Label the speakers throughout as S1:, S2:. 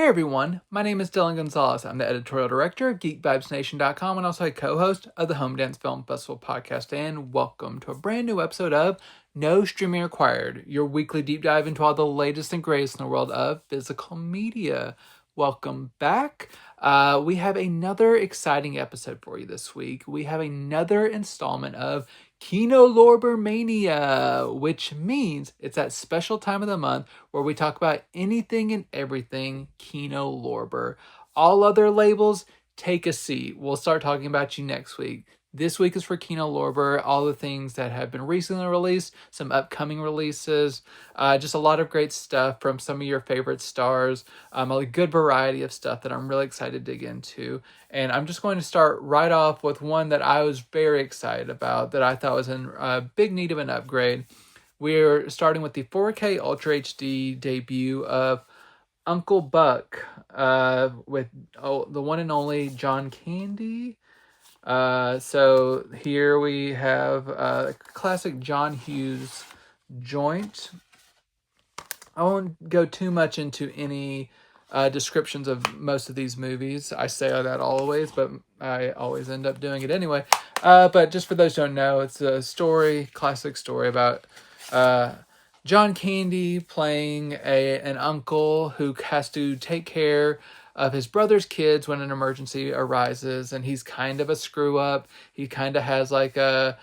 S1: Hey everyone, my name is Dillon Gonzalez. I'm the editorial director of GeekVibesNation.com and also a co-host of the Home Dance Film Festival podcast. And welcome to a brand new episode of No Streaming Required, your weekly deep dive into all the latest and greatest in the world of physical media. Welcome back. We have another exciting episode for you this week. We have another installment of Kino Lorber Mania, which means it's that special time of the month where we talk about anything and everything Kino Lorber. All other labels, take a seat. We'll start talking about you next week. This week is for Kino Lorber, all the things that have been recently released, some upcoming releases, just a lot of great stuff from some of your favorite stars, a good variety of stuff that I'm really excited to dig into. And I'm just going to start right off with one that I was very excited about, that I thought was in big need of an upgrade. We're starting with the 4K Ultra HD debut of Uncle Buck with the one and only John Candy. So here we have a classic John Hughes joint. I won't go too much into any descriptions of most of these movies. I say that always, but I always end up doing it anyway. But just for those who don't know, it's a story, classic story about John Candy playing an uncle who has to take care of his brother's kids when an emergency arises, and he's kind of a screw up. He kind of has like a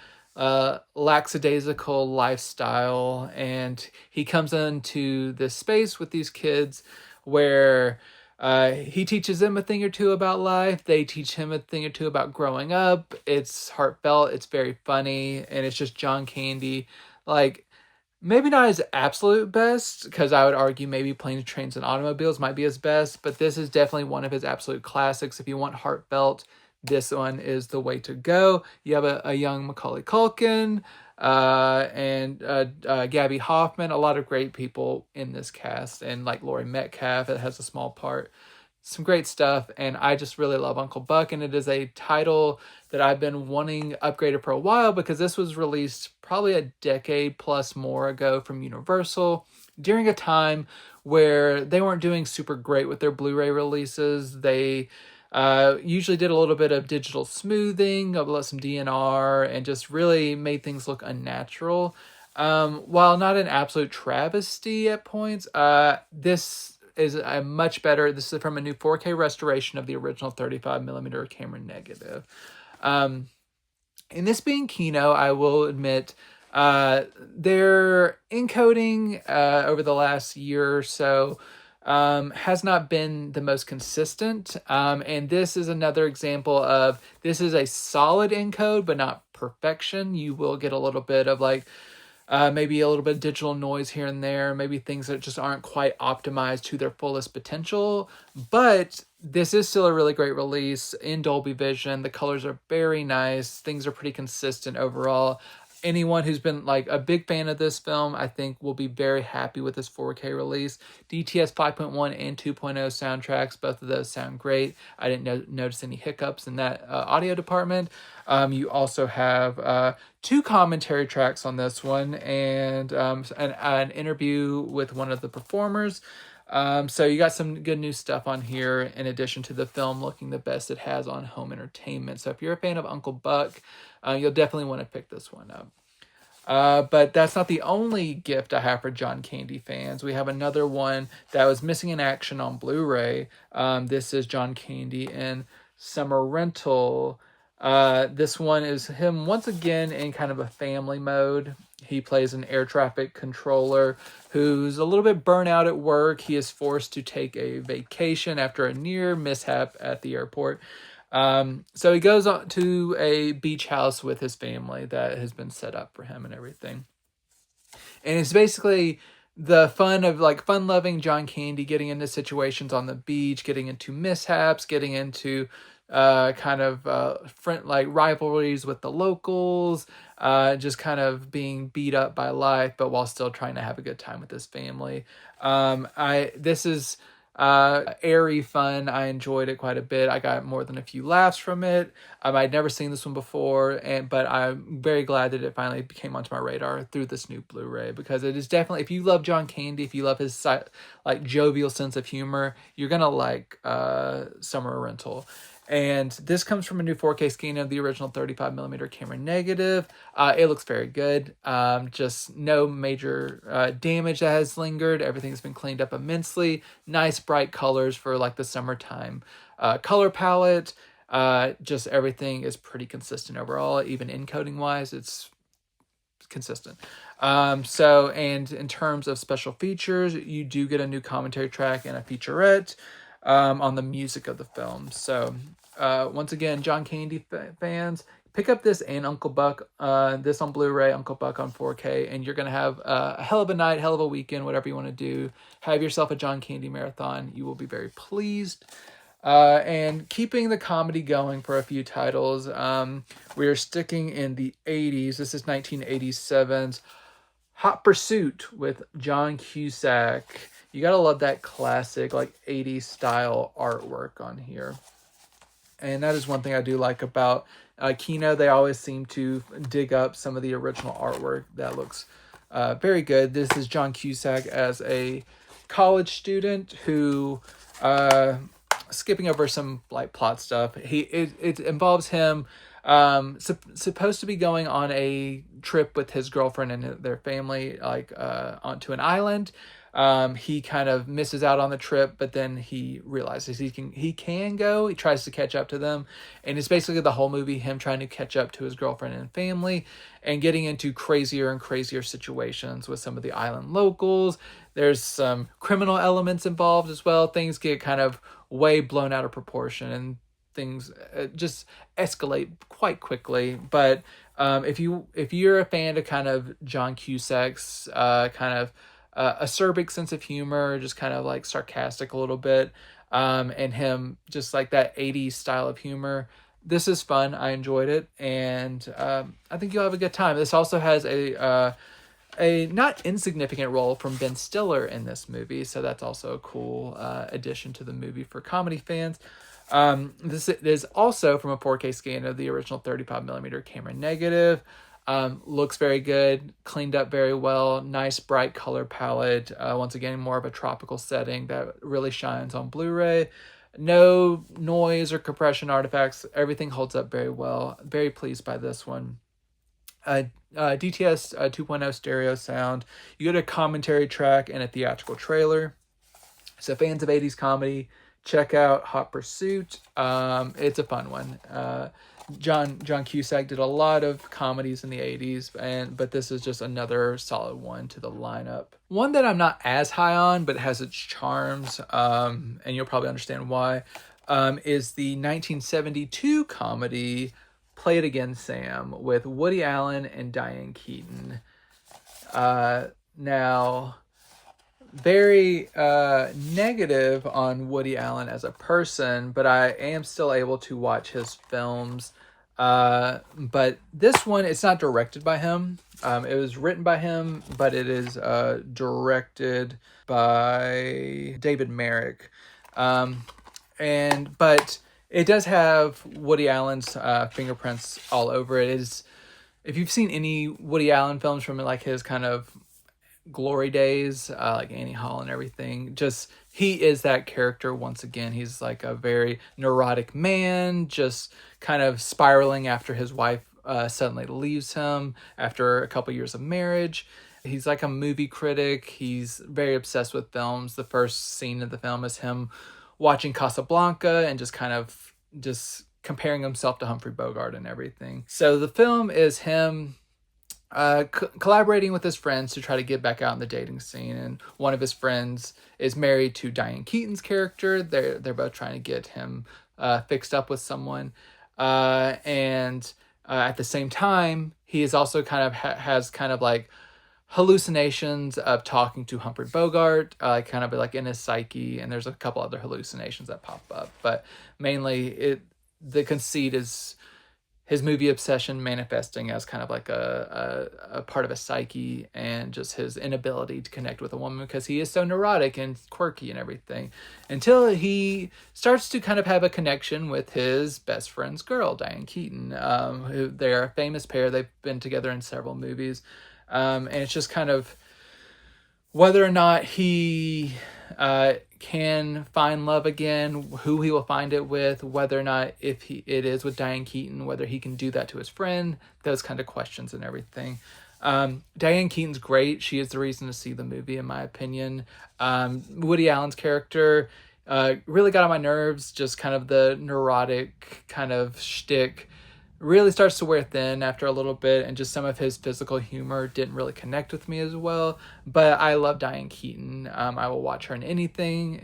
S1: lackadaisical lifestyle, and he comes into this space with these kids where he teaches them a thing or two about life. They teach him a thing or two about growing up. It's heartfelt. It's very funny, and it's just John Candy, like, maybe not his absolute best, because I would argue maybe Planes, Trains, and Automobiles might be his best, but this is definitely one of his absolute classics. If you want heartfelt, this one is the way to go. You have a young Macaulay Culkin and Gabby Hoffman, a lot of great people in this cast, and like Laurie Metcalf, it has a small part. Some great stuff, and I just really love Uncle Buck, and it is a title that I've been wanting upgraded for a while because this was released probably a decade plus more ago from Universal during a time where they weren't doing super great with their Blu-ray releases. They usually did a little bit of digital smoothing, some DNR, and just really made things look unnatural. While not an absolute travesty at points, this is a much better. This is from a new 4K restoration of the original 35mm camera negative. And this being Kino, I will admit, their encoding over the last year or so has not been the most consistent. And this is another example of, this is a solid encode, but not perfection. You will get a little bit of like, maybe a little bit of digital noise here and there, maybe things that just aren't quite optimized to their fullest potential. But this is still a really great release in Dolby Vision. The colors are very nice. Things are pretty consistent overall. Anyone who's been like a big fan of this film, I think, will be very happy with this 4K release. DTS 5.1 and 2.0 soundtracks, both of those sound great. I didn't notice any hiccups in that audio department. You also have 2 commentary tracks on this one, and an interview with one of the performers. So you got some good new stuff on here, in addition to the film looking the best it has on home entertainment. So if you're a fan of Uncle Buck, you'll definitely want to pick this one up. But that's not the only gift I have for John Candy fans. We have another one that was missing in action on Blu-ray. This is John Candy in Summer Rental. This one is him once again in kind of a family mode. He plays an air traffic controller who's a little bit burnt out at work. He is forced to take a vacation after a near mishap at the airport. So he goes on to a beach house with his family that has been set up for him and everything. And it's basically the fun of like fun-loving John Candy getting into situations on the beach, getting into mishaps, getting into friend like rivalries with the locals, just kind of being beat up by life, but while still trying to have a good time with his family. This is Airy fun. I enjoyed it quite a bit. I got more than a few laughs from it. I'd never seen this one before, but I'm very glad that it finally came onto my radar through this new Blu-ray, because it is definitely, if you love John Candy, if you love his like jovial sense of humor, you're gonna like Summer Rental. And this comes from a new 4K scan of the original 35mm camera negative. It looks very good. Just no major damage that has lingered. Everything's been cleaned up immensely. Nice bright colors for like the summertime color palette. Just everything is pretty consistent overall. Even encoding wise, it's consistent. And in terms of special features, you do get a new commentary track and a featurette on the music of the film. So once again, John Candy fans, pick up this and Uncle Buck, this on Blu-ray, Uncle Buck on 4K, and you're going to have a hell of a night, hell of a weekend, whatever you want to do. Have yourself a John Candy marathon. You will be very pleased. And keeping the comedy going for a few titles, we are sticking in the 80s. This is 1987's Hot Pursuit with John Cusack. You gotta love that classic, like 80s style artwork on here. And that is one thing I do like about Kino. They always seem to dig up some of the original artwork that looks very good. This is John Cusack as a college student who, skipping over some like plot stuff, it involves him supposed to be going on a trip with his girlfriend and their family, like onto an island. He kind of misses out on the trip, but then he realizes he can go. He tries to catch up to them, and it's basically the whole movie him trying to catch up to his girlfriend and family, and getting into crazier and crazier situations with some of the island locals. There's some criminal elements involved as well. Things get kind of way blown out of proportion, and things just escalate quite quickly. But if you're a fan of kind of John Cusack's kind of acerbic sense of humor, just kind of like sarcastic a little bit, and him just like that 80s style of humor, this is fun. I enjoyed it, and I think you'll have a good time. This also has a not insignificant role from Ben Stiller in this movie, so that's also a cool addition to the movie for comedy fans. This is also from a 4K scan of the original 35mm camera negative. Looks very good, cleaned up very well, nice bright color palette. Once again, more of a tropical setting that really shines on Blu-ray. No noise or compression artifacts. Everything holds up very well. Very pleased by this one. DTS 2.0 stereo sound. You get a commentary track and a theatrical trailer. So fans of 80s comedy, check out Hot Pursuit. It's a fun one. John Cusack did a lot of comedies in the 80s, but this is just another solid one to the lineup. One that I'm not as high on, but has its charms, and you'll probably understand why, is the 1972 comedy Play It Again, Sam, with Woody Allen and Diane Keaton. Now, very negative on Woody Allen as a person, but I am still able to watch his films. But this one, it's not directed by him. It was written by him, but it is directed by David Merrick. But it does have Woody Allen's fingerprints all over it. If you've seen any Woody Allen films from like his kind of glory days, like Annie Hall and everything, just he is that character once again. He's like a very neurotic man, just kind of spiraling after his wife suddenly leaves him after a couple years of marriage. He's like a movie critic. He's very obsessed with films. The first scene of the film is him watching Casablanca and just kind of just comparing himself to Humphrey Bogart and everything. So the film is him collaborating with his friends to try to get back out in the dating scene, and one of his friends is married to Diane Keaton's character. They're both trying to get him fixed up with someone, and at the same time, he is also kind of has kind of like hallucinations of talking to Humphrey Bogart, kind of like in his psyche, and there's a couple other hallucinations that pop up, but mainly the conceit is his movie obsession manifesting as kind of like a part of a psyche, and just his inability to connect with a woman because he is so neurotic and quirky and everything, until he starts to kind of have a connection with his best friend's girl, Diane Keaton, who they are a famous pair. They've been together in several movies. And it's just kind of whether or not he can find love again, who he will find it with, whether or not it is with Diane Keaton, whether he can do that to his friend, those kind of questions and everything. Diane Keaton's great. She is the reason to see the movie, in my opinion. Woody Allen's character really got on my nerves, just kind of the neurotic kind of shtick really starts to wear thin after a little bit, and just some of his physical humor didn't really connect with me as well. But I love Diane Keaton. I will watch her in anything,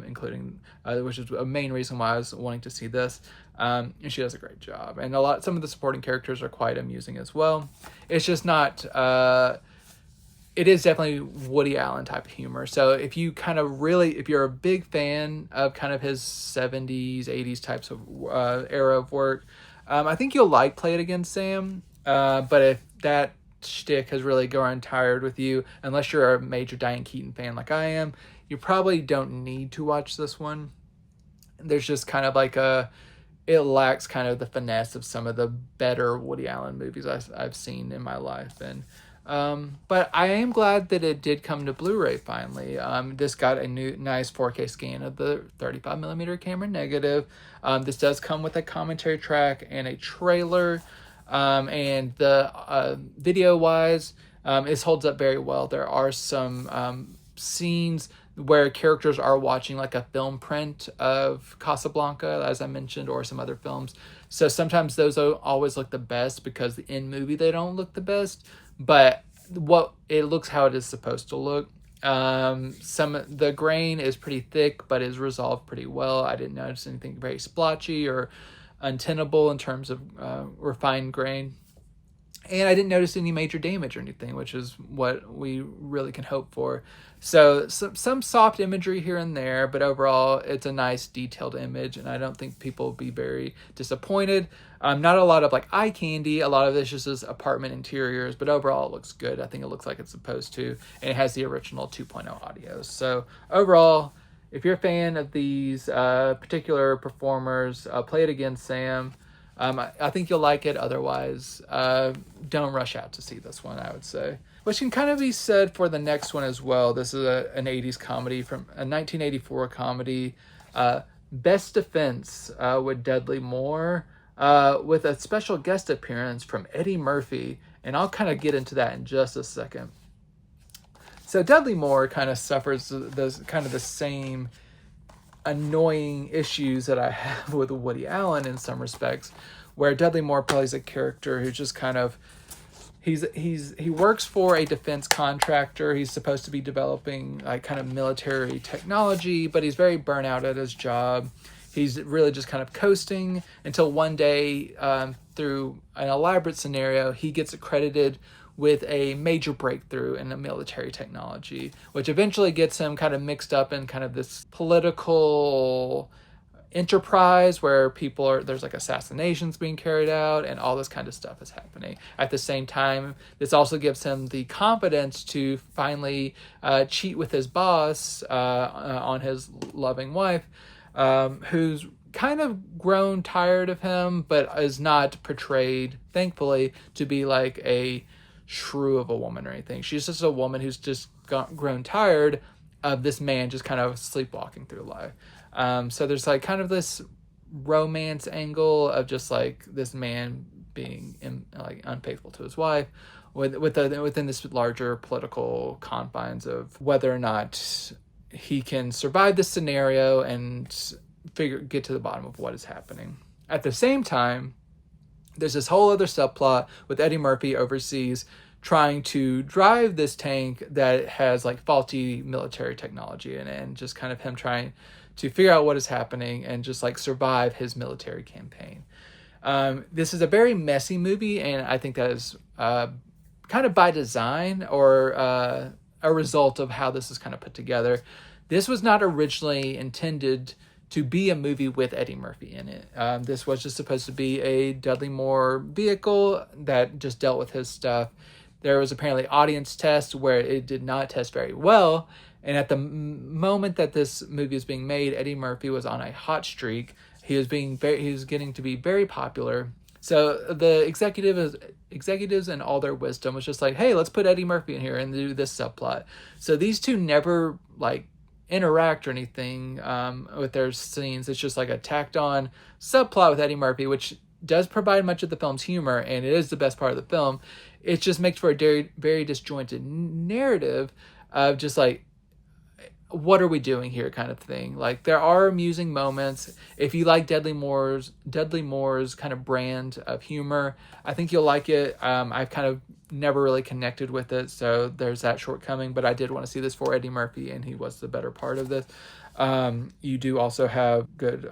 S1: including which is a main reason why I was wanting to see this. And she does a great job, and some of the supporting characters are quite amusing as well. It's just not it is definitely Woody Allen type of humor. So if you kind of if you're a big fan of kind of his 70s 80s types of era of work, I think you'll like Play It Again, Sam. But if that shtick has really grown tired with you, unless you're a major Diane Keaton fan like I am, you probably don't need to watch this one. There's just kind of like it lacks kind of the finesse of some of the better Woody Allen movies I've seen in my life. And but I am glad that it did come to Blu-ray finally. This got a new nice 4K scan of the 35mm camera negative. This does come with a commentary track and a trailer. And the video-wise, it holds up very well. There are some scenes where characters are watching like a film print of Casablanca, as I mentioned, or some other films. So sometimes those don't always look the best because in movie they don't look the best. But what it looks how it is supposed to look. The grain is pretty thick, but is resolved pretty well. I didn't notice anything very splotchy or untenable in terms of refined grain. And I didn't notice any major damage or anything, which is what we really can hope for. So some soft imagery here and there, but overall it's a nice detailed image, and I don't think people will be very disappointed. Not a lot of like eye candy. A lot of this is just apartment interiors, but overall it looks good. I think it looks like it's supposed to, and it has the original 2.0 audio. So overall, if you're a fan of these particular performers, Play It Again, Sam. I think you'll like it. Otherwise, don't rush out to see this one, I would say. Which can kind of be said for the next one as well. This is an 80s comedy, from a 1984 comedy. Best Defense with Dudley Moore, with a special guest appearance from Eddie Murphy. And I'll kind of get into that in just a second. So Dudley Moore kind of suffers the same annoying issues that I have with Woody Allen in some respects, where Dudley Moore plays a character who's just kind of he works for a defense contractor. He's supposed to be developing like kind of military technology, but he's very burnt out at his job. He's really just kind of coasting until one day, through an elaborate scenario, he gets accredited with a major breakthrough in the military technology, which eventually gets him kind of mixed up in kind of this political enterprise where there's like assassinations being carried out and all this kind of stuff is happening. At the same time, this also gives him the confidence to finally cheat with his boss on his loving wife, who's kind of grown tired of him, but is not portrayed, thankfully, to be like a shrew of a woman or anything. She's just a woman who's just grown tired of this man just kind of sleepwalking through life. So there's like kind of this romance angle of just like this man being like unfaithful to his wife within this larger political confines of whether or not he can survive this scenario and get to the bottom of what is happening. At the same time, there's this whole other subplot with Eddie Murphy overseas trying to drive this tank that has like faulty military technology in it, and just kind of him trying to figure out what is happening and just like survive his military campaign. This is a very messy movie, and I think that is kind of by design or a result of how this is kind of put together. This was not originally intended to be a movie with Eddie Murphy in it. This was just supposed to be a Dudley Moore vehicle that just dealt with his stuff. There was apparently audience tests where it did not test very well. And at the moment that this movie was being made, Eddie Murphy was on a hot streak. He was getting to be very popular. So the executives and all their wisdom was just like, hey, let's put Eddie Murphy in here and do this subplot. So these two never like interact or anything with their scenes. It's just like a tacked on subplot with Eddie Murphy, which does provide much of the film's humor, and it is the best part of the film. It just makes for a very, very disjointed narrative of just like, what are we doing here kind of thing. Like, there are amusing moments. If you like Dudley Moore's kind of brand of humor, I think you'll like it. I've kind of never really connected with it, so there's that shortcoming, but I did want to see this for Eddie Murphy, and he was the better part of this. You do also have good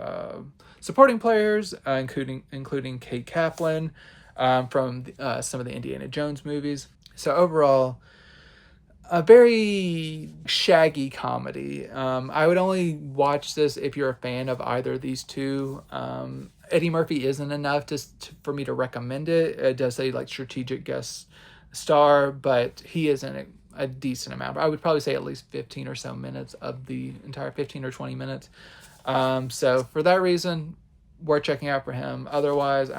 S1: supporting players, including Kate Kaplan from some of the Indiana Jones movies. So overall, a very shaggy comedy. I would only watch this if you're a fan of either of these two. Eddie Murphy isn't enough for me to recommend it. It does say like strategic guest star, but he is in a decent amount. I would probably say at least 15 or so minutes of the entire 15 or 20 minutes. So for that reason, worth checking out for him. Otherwise,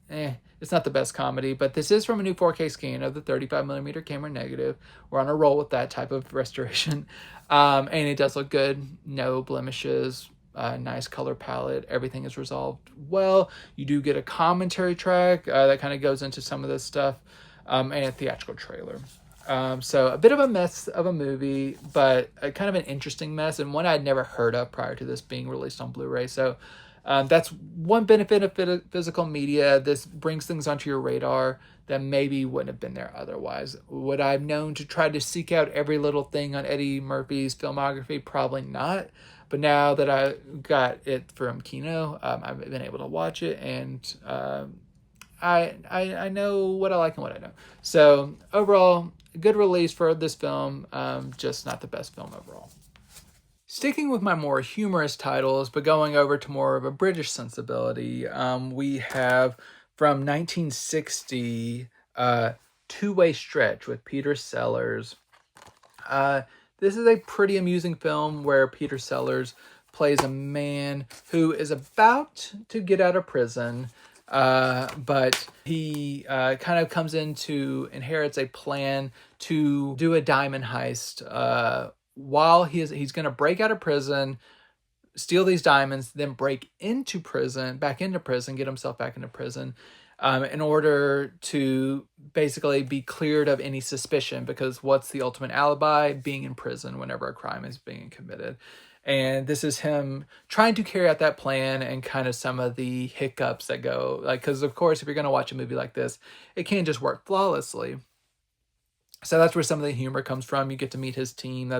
S1: it's not the best comedy, but this is from a new 4K scan of the 35mm camera negative. We're on a roll with that type of restoration. And it does look good. No blemishes. Nice color palette. Everything is resolved well. You do get a commentary track that kind of goes into some of this stuff, and a theatrical trailer. So a bit of a mess of a movie, but kind of an interesting mess, and one I'd never heard of prior to this being released on Blu-ray. So that's one benefit of physical media. This brings things onto your radar that maybe wouldn't have been there otherwise. Would I have known to try to seek out every little thing on Eddie Murphy's filmography? Probably not. But now that I got it from Kino, I've been able to watch it, and I know what I like and what I don't. So overall, good release for this film, just not the best film overall. Sticking with my more humorous titles, but going over to more of a British sensibility, we have from 1960, Two-Way Stretch with Peter Sellers. This is a pretty amusing film where Peter Sellers plays a man who is about to get out of prison, but he kind of comes inherits a plan to do a diamond heist while he's going to break out of prison, steal these diamonds, then break back into prison, get himself back into prison, in order to basically be cleared of any suspicion, because what's the ultimate alibi? Being in prison whenever a crime is being committed. And this is him trying to carry out that plan and kind of some of the hiccups that go, like, because of course, if you're going to watch a movie like this, it can't just work flawlessly. So that's where some of the humor comes from. You get to meet his team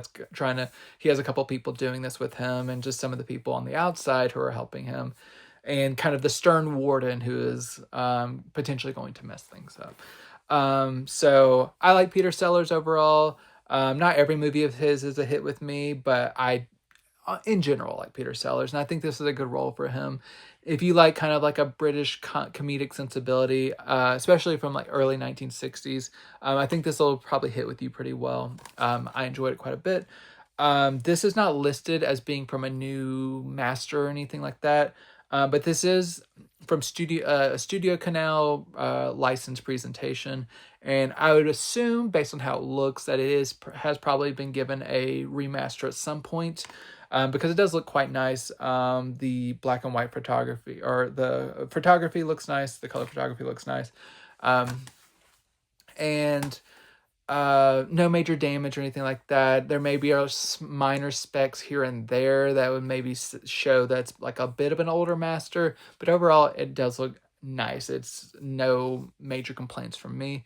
S1: he has a couple people doing this with him, and just some of the people on the outside who are helping him, and kind of the stern warden who is potentially going to mess things up. So I like Peter Sellers overall. Not every movie of his is a hit with me, but I, in general, like Peter Sellers, and I think this is a good role for him. If you like kind of like a British comedic sensibility, especially from like early 1960s, I think this will probably hit with you pretty well. I enjoyed it quite a bit. This is not listed as being from a new master or anything like that, but this is from Studio Canal licensed presentation, and I would assume, based on how it looks, that has probably been given a remaster at some point. Because it does look quite nice. The black and white photography, or the photography looks nice. The color photography looks nice. And no major damage or anything like that. There may be minor specs here and there that would maybe show that's like a bit of an older master. But overall, it does look nice. It's no major complaints from me.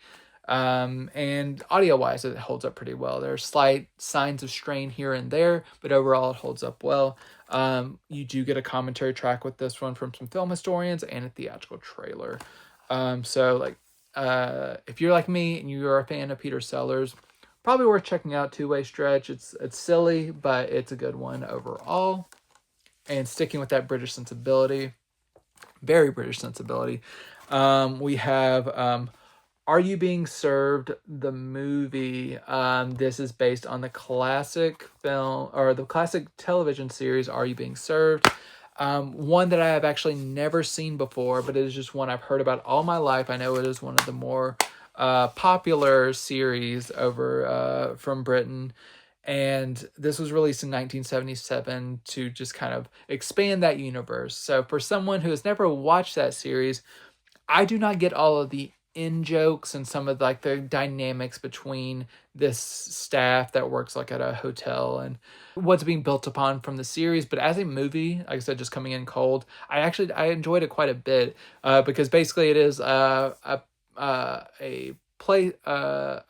S1: And audio-wise, it holds up pretty well. There are slight signs of strain here and there, but overall it holds up well. You do get a commentary track with this one from some film historians and a theatrical trailer. So like, if you're like me and you're a fan of Peter Sellers, probably worth checking out Two-Way Stretch. It's silly, but it's a good one overall. and sticking with that British sensibility, very British sensibility, we have Are You Being Served, the movie. This is based on the classic film, or the classic television series, Are You Being Served? One that I have actually never seen before, but it is just one I've heard about all my life. I know it is one of the more popular series over from Britain. And this was released in 1977 to just kind of expand that universe. So for someone who has never watched that series, I do not get all of the in jokes and some of like the dynamics between this staff that works like at a hotel and what's being built upon from the series. But as a movie, like I said, just coming in cold, I enjoyed it quite a bit because basically it is a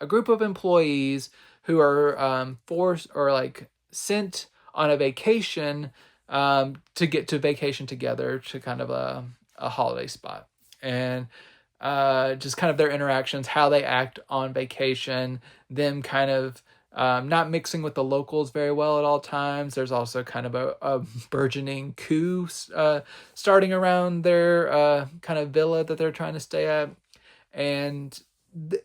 S1: group of employees who are forced or like sent on a vacation to get to vacation together to kind of a holiday spot. And just kind of their interactions, how they act on vacation, them kind of not mixing with the locals very well at all times. There's also kind of a burgeoning coup starting around their kind of villa that they're trying to stay at. And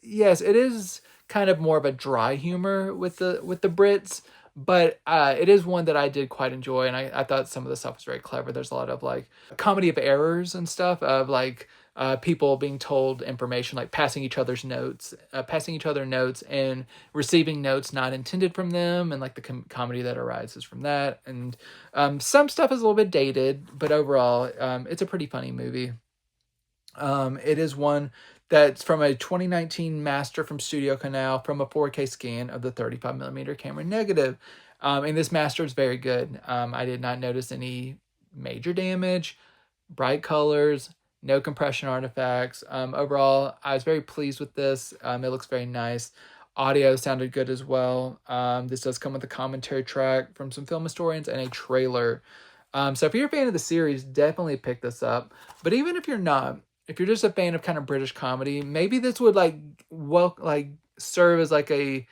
S1: yes, it is kind of more of a dry humor with the Brits, but it is one that I did quite enjoy, and I thought some of the stuff was very clever. There's a lot of like comedy of errors and stuff of like people being told information, like passing each other notes and receiving notes not intended from them, and like the comedy that arises from that. And some stuff is a little bit dated, but overall, it's a pretty funny movie. It is one that's from a 2019 master from Studio Canal from a 4K scan of the 35mm camera negative. And this master is very good. I did not notice any major damage, bright colors, no compression artifacts. Overall, I was very pleased with this. It looks very nice. Audio sounded good as well. This does come with a commentary track from some film historians and a trailer. So if you're a fan of the series, definitely pick this up. But even if you're not, if you're just a fan of kind of British comedy, maybe this would serve as like a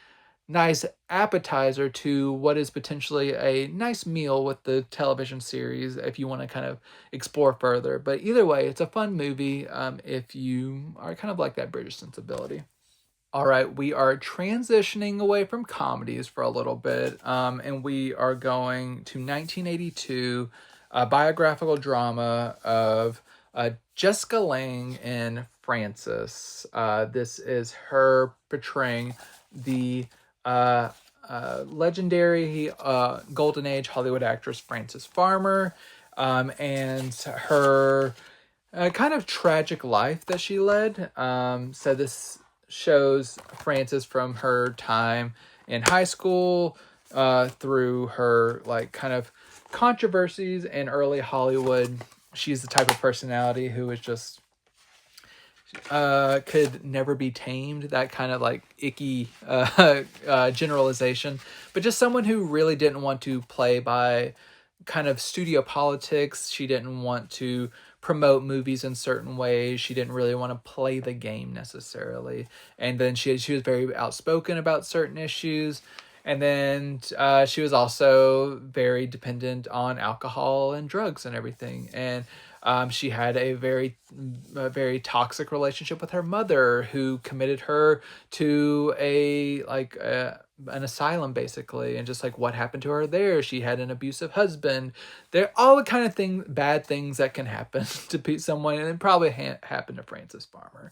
S1: nice appetizer to what is potentially a nice meal with the television series if you want to kind of explore further. But either way, it's a fun movie if you are kind of like that British sensibility. All right, we are transitioning away from comedies for a little bit, and we are going to 1982, a biographical drama of Jessica Lange and Frances. This is her portraying the legendary Golden Age Hollywood actress Frances Farmer, and her kind of tragic life that she led. So this shows Frances from her time in high school through her like kind of controversies in early Hollywood. She's the type of personality who is just could never be tamed, that kind of like icky generalization, but just someone who really didn't want to play by kind of studio politics. She didn't want to promote movies in certain ways. She didn't really want to play the game necessarily. And then she was very outspoken about certain issues. And then she was also very dependent on alcohol and drugs and everything. And she had a very toxic relationship with her mother, who committed her to an asylum basically, and just like what happened to her there. She had an abusive husband. They're all the kind of bad things that can happen to someone, and it probably happened to Frances Farmer.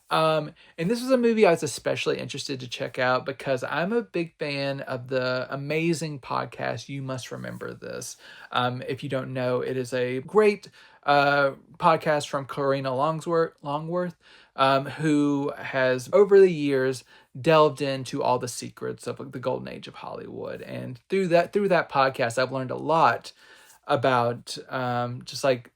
S1: And this was a movie I was especially interested to check out because I'm a big fan of the amazing podcast You Must Remember This. If you don't know, it is a great podcast from Karina Longworth, who has over the years delved into all the secrets of the golden age of Hollywood. And through that podcast, I've learned a lot about just like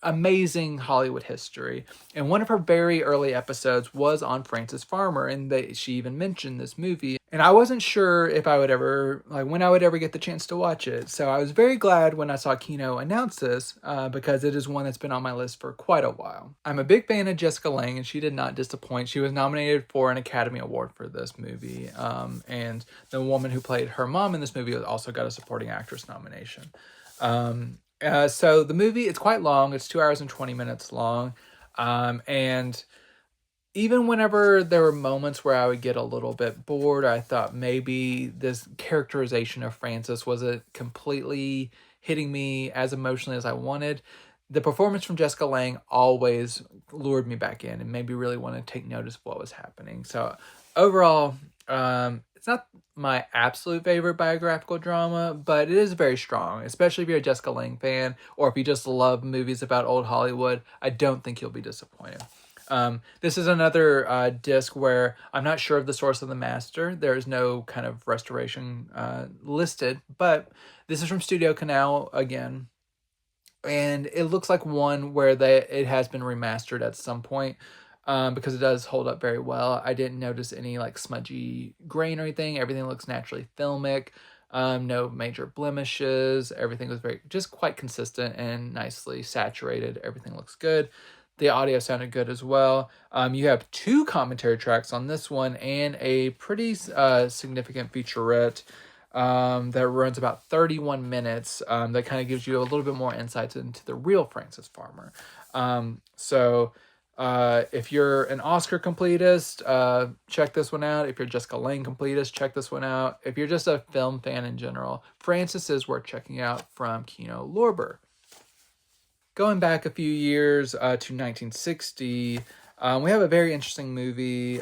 S1: amazing Hollywood history. And one of her very early episodes was on Frances Farmer, and she even mentioned this movie. And I wasn't sure if I would ever, when I would ever get the chance to watch it. So I was very glad when I saw Kino announce this, because it is one that's been on my list for quite a while. I'm a big fan of Jessica Lange, and she did not disappoint. She was nominated for an Academy Award for this movie. And the woman who played her mom in this movie also got a supporting actress nomination. So the movie, it's quite long. It's 2 hours and 20 minutes long. And even whenever there were moments where I would get a little bit bored, I thought maybe this characterization of Frances wasn't completely hitting me as emotionally as I wanted. The performance from Jessica Lange always lured me back in and made me really want to take notice of what was happening. So overall, it's not my absolute favorite biographical drama, but it is very strong, especially if you're a Jessica Lange fan or if you just love movies about old Hollywood. I don't think you'll be disappointed. This is another disc where I'm not sure of the source of the master. There is no kind of restoration listed, but this is from Studio Canal again. And it looks like one where it has been remastered at some point, because it does hold up very well. I didn't notice any like smudgy grain or anything. Everything looks naturally filmic. No major blemishes. Everything was just quite consistent and nicely saturated. Everything looks good. The audio sounded good as well. You have 2 commentary tracks on this one and a pretty significant featurette that runs about 31 minutes. That kind of gives you a little bit more insights into the real Frances Farmer. So if you're an Oscar completist, check this one out. If you're a Jessica Lange completist, check this one out. If you're just a film fan in general, Frances is worth checking out from Kino Lorber. Going back a few years to 1960, we have a very interesting movie,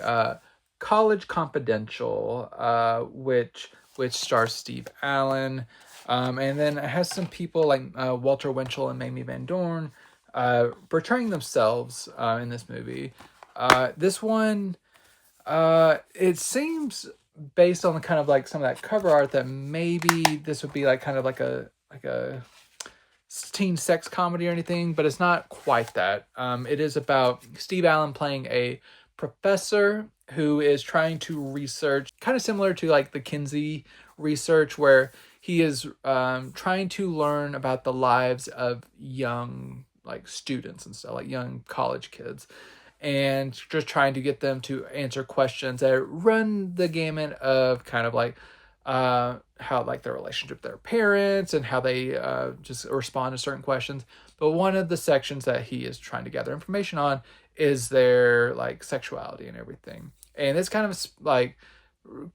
S1: College Confidential, which stars Steve Allen, and then it has some people like Walter Winchell and Mamie Van Dorn portraying themselves in this movie. This one, it seems based on the kind of like some of that cover art that maybe this would be like kind of like a teen sex comedy or anything, but it's not quite that. It is about Steve Allen playing a professor who is trying to research, kind of similar to like the Kinsey research, where he is trying to learn about the lives of young like students and stuff, like young college kids, and just trying to get them to answer questions that run the gamut of kind of like how like their relationship with their parents and how they just respond to certain questions. But one of the sections that he is trying to gather information on is their like sexuality and everything. And this kind of like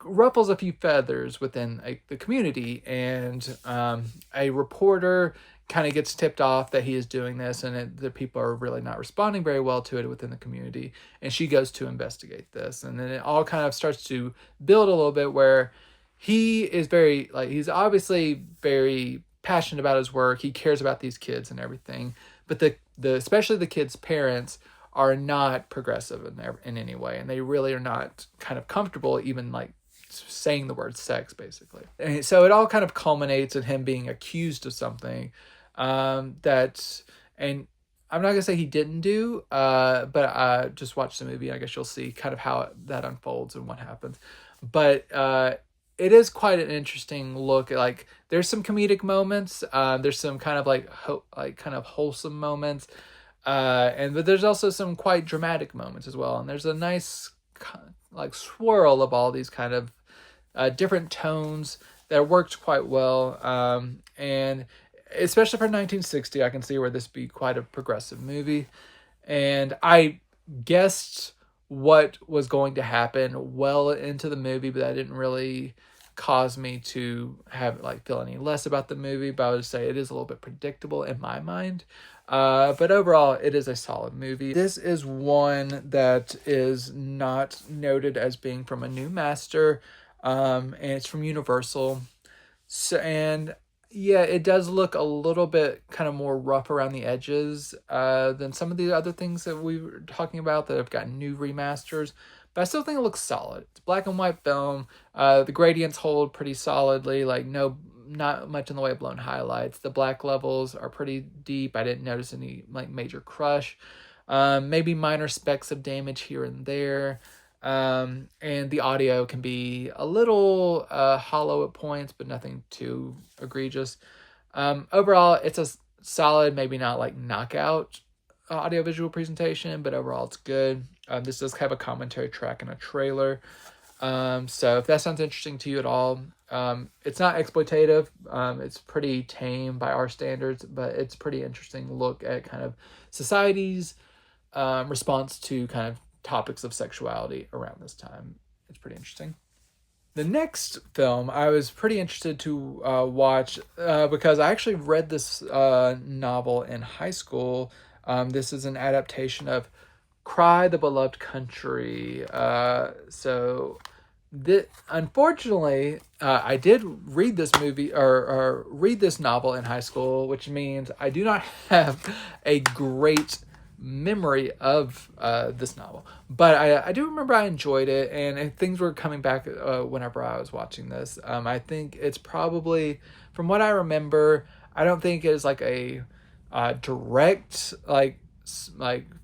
S1: ruffles a few feathers within the community. And a reporter kind of gets tipped off that he is doing this, and the people are really not responding very well to it within the community. And she goes to investigate this. And then it all kind of starts to build a little bit where he is very, like, he's obviously very passionate about his work. He cares about these kids and everything. But the especially the kids' parents are not progressive in any way. And they really are not kind of comfortable even, like, saying the word sex, basically. And so it all kind of culminates in him being accused of something that, and I'm not going to say he didn't do, but just watch the movie. I guess you'll see kind of how that unfolds and what happens. But it is quite an interesting look. Like, there's some comedic moments. There's some kind of like kind of wholesome moments. But there's also some quite dramatic moments as well. And there's a nice like swirl of all these kind of different tones that worked quite well. And especially for 1960, I can see where this be quite a progressive movie. And I guessed what was going to happen well into the movie, but that didn't really cause me to have like feel any less about the movie. But I would say it is a little bit predictable in my mind. But overall, it is a solid movie. This is one that is not noted as being from a new master, and it's from Universal. So, and yeah, it does look a little bit kind of more rough around the edges than some of the other things that we were talking about that have gotten new remasters. But I still think it looks solid. It's a black and white film. The gradients hold pretty solidly. Like, not much in the way of blown highlights. The black levels are pretty deep. I didn't notice any like major crush. Maybe minor specks of damage here and there. And the audio can be a little hollow at points, but nothing too egregious. Overall, it's a solid, maybe not like knockout audiovisual presentation, but overall it's good. This does have a commentary track and a trailer. So if that sounds interesting to you at all, it's not exploitative. It's pretty tame by our standards, but it's pretty interesting look at kind of society's response to kind of topics of sexuality around this time. It's pretty interesting. The next film I was pretty interested to watch because I actually read this novel in high school. This is an adaptation of Cry the Beloved Country. Unfortunately, I did read this movie or read this novel in high school, which means I do not have a great memory of this novel, but I do remember I enjoyed it, and things were coming back whenever I was watching this. I think it's probably, from what I remember, I don't think it's like a direct like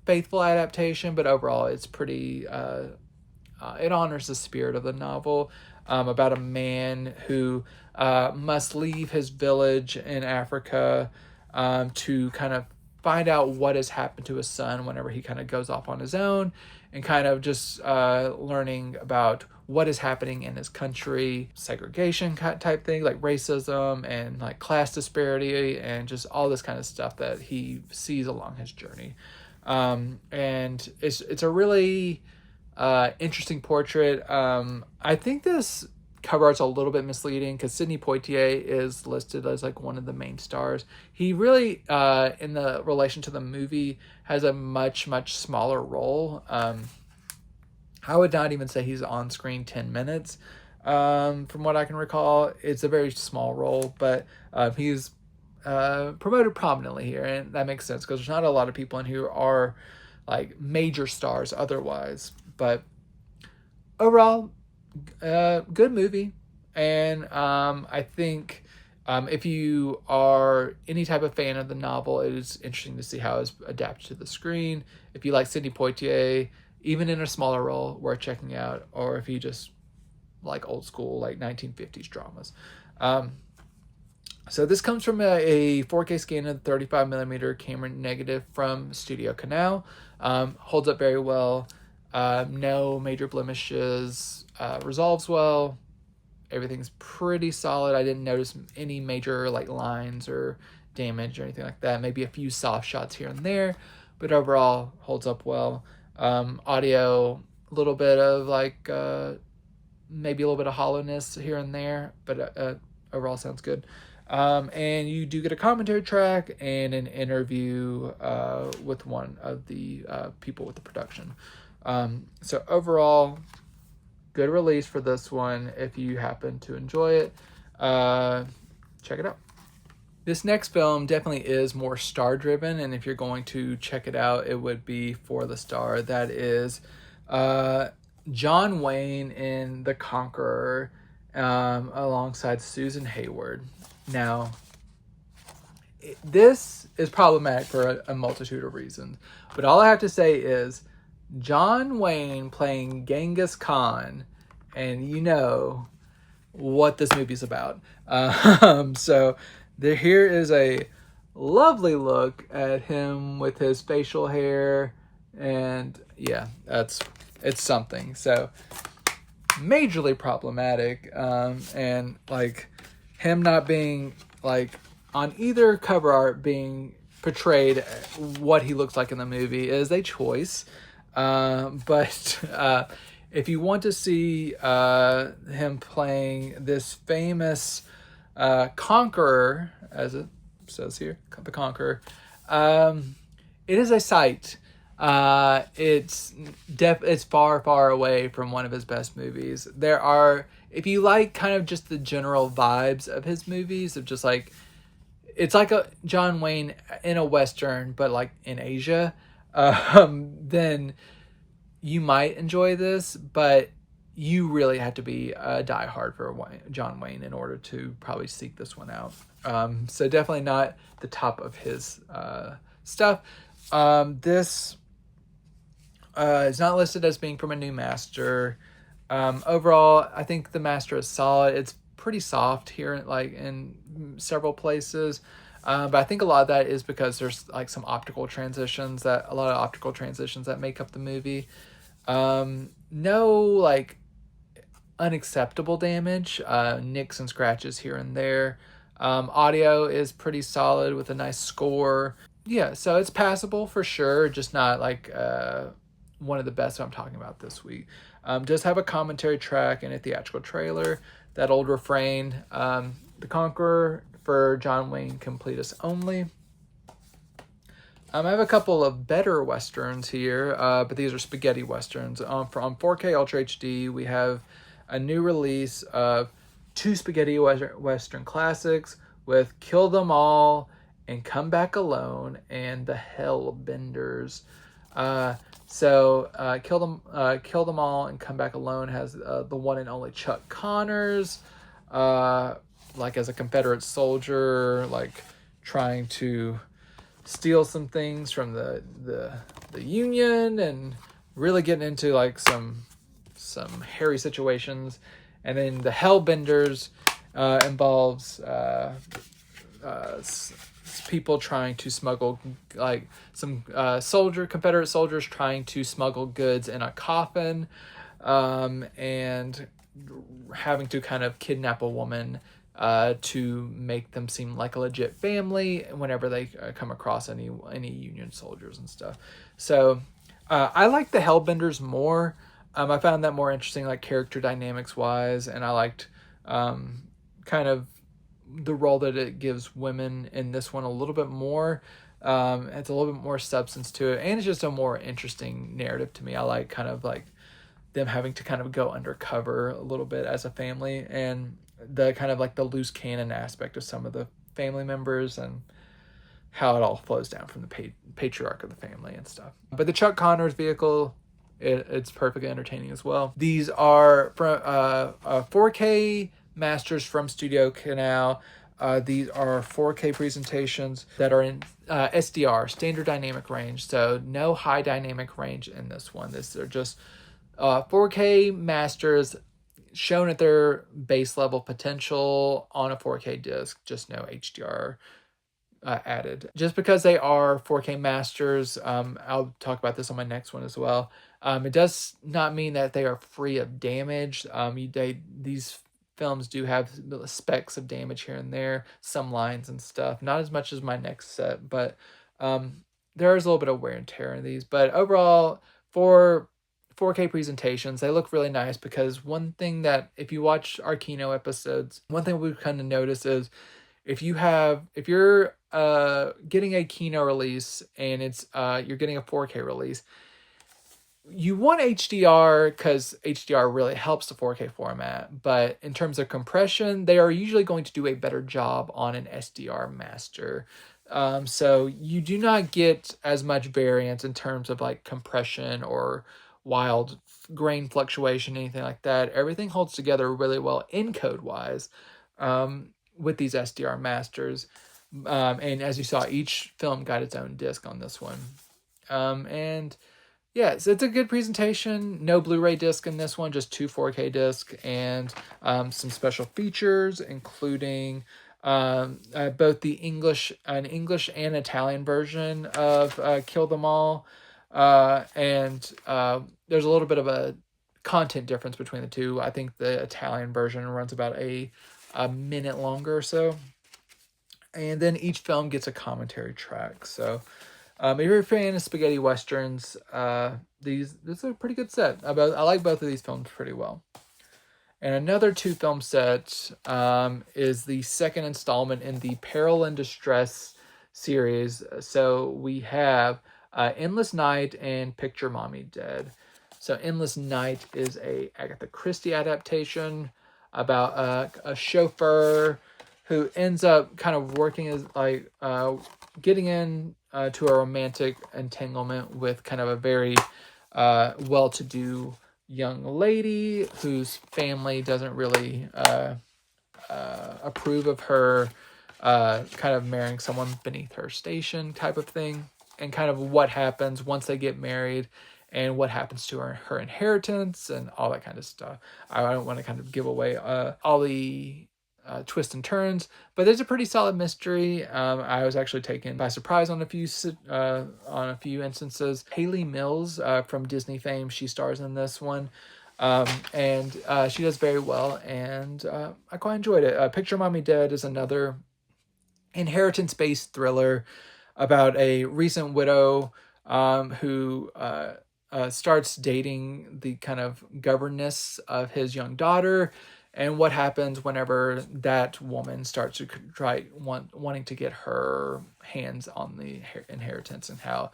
S1: faithful adaptation, but overall it's pretty it honors the spirit of the novel, about a man who must leave his village in Africa to kind of find out what has happened to his son whenever he kind of goes off on his own, and kind of just learning about what is happening in his country, segregation type thing, like racism and like class disparity and just all this kind of stuff that he sees along his journey. And it's a really interesting portrait. I think this cover art's a little bit misleading because Sidney Poitier is listed as like one of the main stars. He really, in the relation to the movie, has a much smaller role. I would not even say he's on screen 10 minutes. From what I can recall, it's a very small role, but he's promoted prominently here, and that makes sense because there's not a lot of people in here who are like major stars otherwise. But overall, good movie, and I think if you are any type of fan of the novel, it is interesting to see how it's adapted to the screen. If you like Sidney Poitier, even in a smaller role, worth checking out. Or if you just like old school, like 1950s dramas. So this comes from a 4K scan of 35mm camera negative from Studio Canal. Holds up very well. No major blemishes. Resolves well. Everything's pretty solid. I didn't notice any major like lines or damage or anything like that. Maybe a few soft shots here and there, but overall holds up well. Audio, a little bit of like maybe a little bit of hollowness here and there, but overall sounds good. And you do get a commentary track and an interview with one of the people with the production. So overall, good release for this one. If you happen to enjoy it, check it out. This next film definitely is more star-driven, and if you're going to check it out, it would be for the star. That is John Wayne in The Conqueror, alongside Susan Hayward. Now, this is problematic for a multitude of reasons, but all I have to say is John Wayne playing Genghis Khan, and you know what this movie's about. So here is a lovely look at him with his facial hair, and yeah, it's something. So majorly problematic, and like him not being like on either cover art being portrayed what he looks like in the movie is a choice. But if you want to see him playing this famous Conqueror, as it says here, the Conqueror, it is a sight. It's far away from one of his best movies. There are, if you like kind of just the general vibes of his movies, of just like, it's like a John Wayne in a Western, but like in Asia, then you might enjoy this, but you really have to be a diehard for John Wayne in order to probably seek this one out. So definitely not the top of his stuff. This is not listed as being from a new master. Overall, I think the master is solid. It's pretty soft here, like in several places. But I think a lot of that is because there's like some optical transitions that make up the movie. No like unacceptable damage, nicks and scratches here and there. Audio is pretty solid with a nice score. Yeah, so it's passable for sure, just not like one of the best I'm talking about this week. Does have a commentary track and a theatrical trailer. That old refrain, The Conqueror for John Wayne completists only. I have a couple of better westerns here, but these are spaghetti westerns. On 4K Ultra HD, we have a new release of two spaghetti western classics with Kill Them All and Come Back Alone and the Hellbenders. Kill Them All and Come Back Alone has the one and only Chuck Connors, like as a Confederate soldier, like trying to steal some things from the Union and really getting into like some hairy situations. And then the Hellbenders involves people trying to smuggle, like some Confederate soldiers trying to smuggle goods in a coffin, and having to kind of kidnap a woman to make them seem like a legit family whenever they come across any Union soldiers and stuff. So I like the Hellbenders more. I found that more interesting, like character dynamics wise, and I liked kind of the role that it gives women in this one a little bit more. It's a little bit more substance to it, and it's just a more interesting narrative to me. I like kind of like them having to kind of go undercover a little bit as a family, and the kind of like the loose cannon aspect of some of the family members and how it all flows down from the patriarch of the family and stuff. But the Chuck Connors vehicle, it's perfectly entertaining as well. These are from 4K masters from Studio Canal. These are 4K presentations that are in SDR, standard dynamic range. So no high dynamic range in this one. These are just 4K masters shown at their base level potential on a 4K disc, just no HDR added. Just because they are 4K masters, I'll talk about this on my next one as well. It does not mean that they are free of damage. These films do have specks of damage here and there, some lines and stuff. Not as much as my next set, but there is a little bit of wear and tear in these. But overall, for 4K presentations, they look really nice, because one thing that, if you watch our Kino episodes, one thing we've kind of noticed is if you're getting a Kino release and it's you're getting a 4K release, you want HDR because HDR really helps the 4K format, but in terms of compression, they are usually going to do a better job on an SDR master. So you do not get as much variance in terms of like compression or wild grain fluctuation, anything like that. Everything holds together really well encode wise with these SDR masters. And as you saw, each film got its own disc on this one. And yeah, so it's a good presentation. No Blu-ray disc in this one, just two 4K discs and some special features, including both the English and Italian version of Kill Them All. And there's a little bit of a content difference between the two. I think the Italian version runs about a minute longer or so. And then each film gets a commentary track. So if you're a fan of spaghetti westerns, this is a pretty good set. I like both of these films pretty well. And another two film set is the second installment in the Peril and Distress series. So we have Endless Night and Picture Mommy Dead. So Endless Night is a Agatha Christie adaptation about a chauffeur who ends up kind of working as like getting in to a romantic entanglement with kind of a very well-to-do young lady whose family doesn't really approve of her kind of marrying someone beneath her station type of thing, and kind of what happens once they get married and what happens to her inheritance and all that kind of stuff. I don't want to kind of give away all the twists and turns, but there's a pretty solid mystery. I was actually taken by surprise on a few instances. Hayley Mills from Disney fame, she stars in this one. And she does very well, and I quite enjoyed it. Picture Mommy Dead is another inheritance-based thriller about a recent widow who starts dating the kind of governess of his young daughter, and what happens whenever that woman starts to wanting to get her hands on the inheritance, and how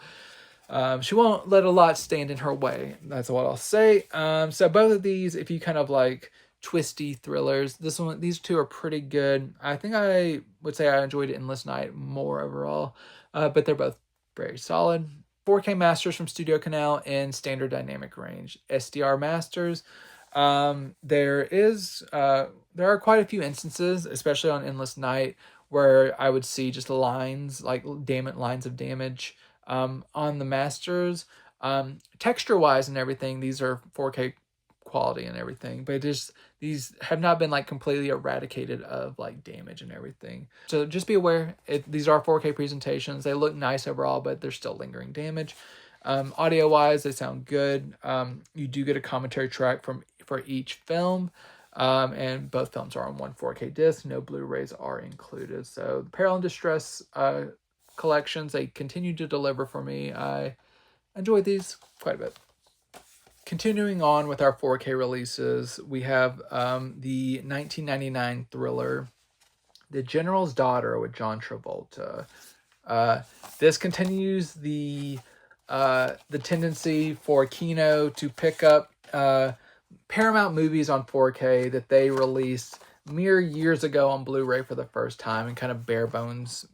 S1: she won't let a lot stand in her way. That's what I'll say. So both of these, if you kind of like twisty thrillers, these two are pretty good. I think I would say I enjoyed Endless Night more overall, but they're both very solid. 4K masters from Studio Canal in standard dynamic range. SDR masters. There are quite a few instances, especially on Endless Night, where I would see just lines lines of damage on the masters. Texture wise and everything, these are 4K quality and everything, but these have not been like completely eradicated of like damage and everything. So just be aware, these are 4K presentations. They look nice overall, but there's still lingering damage. Audio wise, they sound good. You do get a commentary track for each film. And both films are on one 4K disc. No Blu-rays are included. So the Peril and Distress collections, they continue to deliver for me. I enjoyed these quite a bit. Continuing on with our 4K releases, we have the 1999 thriller, The General's Daughter with John Travolta. This continues the tendency for Kino to pick up Paramount movies on 4K that they released mere years ago on Blu-ray for the first time, and kind of bare bones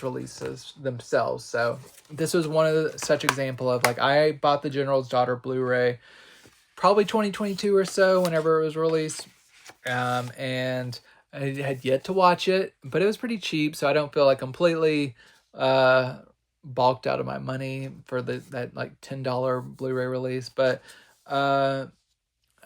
S1: releases themselves. So this was one of such example of like, I bought The General's Daughter Blu-ray probably 2022 or so whenever it was released, and I had yet to watch it, but it was pretty cheap, so I don't feel like completely balked out of my money for that like $10 Blu-ray release. But I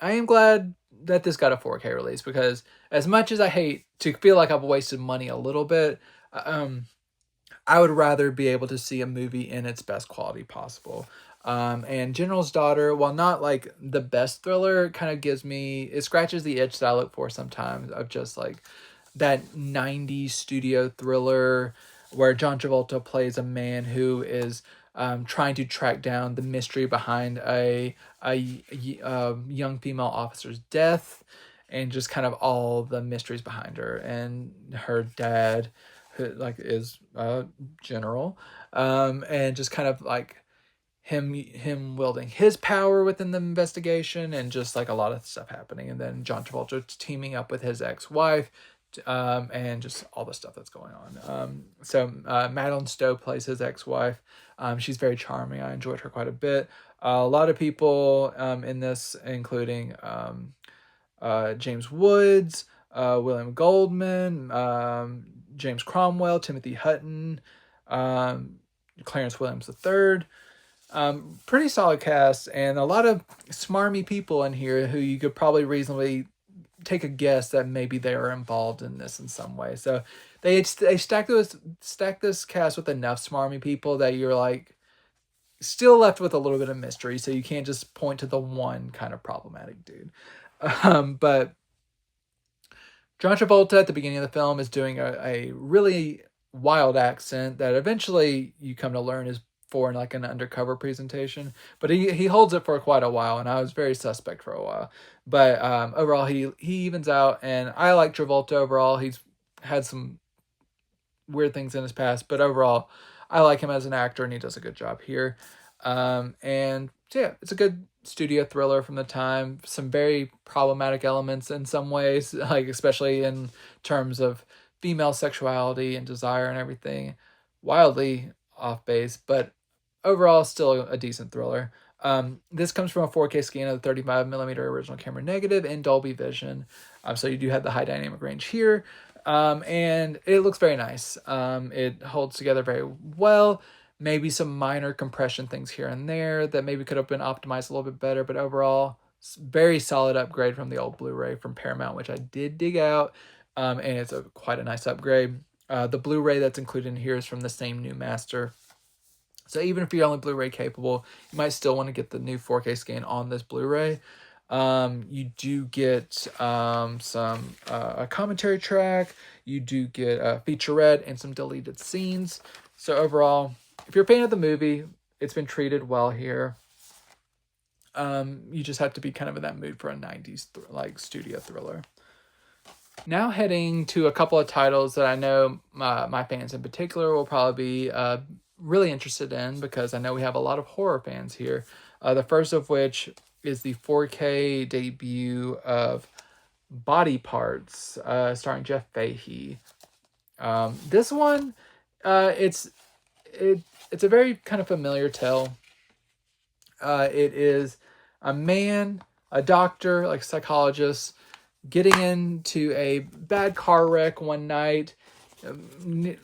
S1: am glad that this got a 4K release, because as much as I hate to feel like I've wasted money a little bit, I would rather be able to see a movie in its best quality possible. And General's Daughter, while not like the best thriller, it scratches the itch that I look for sometimes, of just like that 90s studio thriller where John Travolta plays a man who is trying to track down the mystery behind a young female officer's death, and just kind of all the mysteries behind her, and her dad, who like is a general, and just kind of like him wielding his power within the investigation, and just like a lot of stuff happening, and then John Travolta teaming up with his ex-wife, and just all the stuff that's going on. So Madeline Stowe plays his ex-wife. She's very charming. I enjoyed her quite a bit. A lot of people in this, including James Woods, William Goldman, James Cromwell, Timothy Hutton, Clarence Williams III. Pretty solid cast, and a lot of smarmy people in here who you could probably reasonably take a guess that maybe they are involved in this in some way. So they stack this cast with enough smarmy people that you're like still left with a little bit of mystery. So you can't just point to the one kind of problematic dude. But John Travolta at the beginning of the film is doing a really wild accent that eventually you come to learn is for like an undercover presentation, but he holds it for quite a while, and I was very suspect for a while. But overall, he evens out, and I like Travolta overall. He's had some weird things in his past, but overall, I like him as an actor, and he does a good job here. And so yeah, it's a good studio thriller from the time. Some very problematic elements in some ways, like especially in terms of female sexuality and desire and everything. Wildly off base, but overall still a decent thriller. This comes from a 4K scan of the 35mm original camera negative in Dolby Vision. So you do have the high dynamic range here. And it looks very nice. It holds together very well. Maybe some minor compression things here and there that maybe could have been optimized a little bit better, but overall, very solid upgrade from the old Blu-ray from Paramount, which I did dig out. And it's quite a nice upgrade. The Blu-ray that's included in here is from the same new master. So even if you're only Blu-ray capable, you might still want to get the new 4K scan on this Blu-ray. You do get a commentary track. You do get a featurette and some deleted scenes. So overall, if you're a fan of the movie, it's been treated well here. You just have to be kind of in that mood for a 90s like studio thriller. Now heading to a couple of titles that I know my fans in particular will probably be really interested in, because I know we have a lot of horror fans here. The first of which is the 4K debut of Body Parts, starring Jeff Fahey. This one, it's a very kind of familiar tale. It is a man, a doctor, like a psychologist, getting into a bad car wreck one night,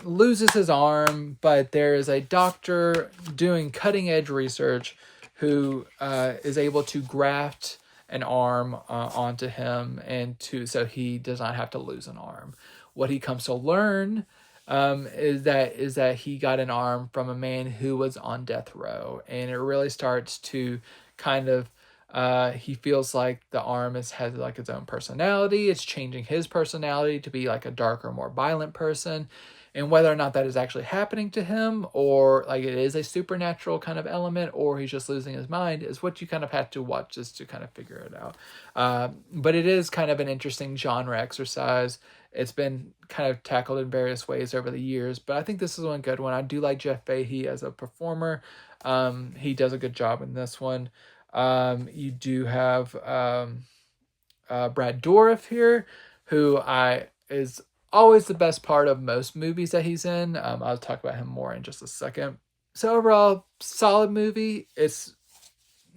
S1: loses his arm, but there is a doctor doing cutting-edge research who is able to graft an arm onto him, so he does not have to lose an arm. What he comes to learn is that he got an arm from a man who was on death row, and it really starts to kind of he feels like the arm has like its own personality. It's changing his personality to be like a darker, more violent person. And whether or not that is actually happening to him, or like it is a supernatural kind of element, or he's just losing his mind, is what you kind of have to watch just to kind of figure it out. But it is kind of an interesting genre exercise. It's been kind of tackled in various ways over the years, but I think this is one good one. I do like Jeff Fahey as a performer. He does a good job in this one. You do have Brad Dourif here, who is always the best part of most movies that he's in. I'll talk about him more in just a second. So overall, solid movie. It's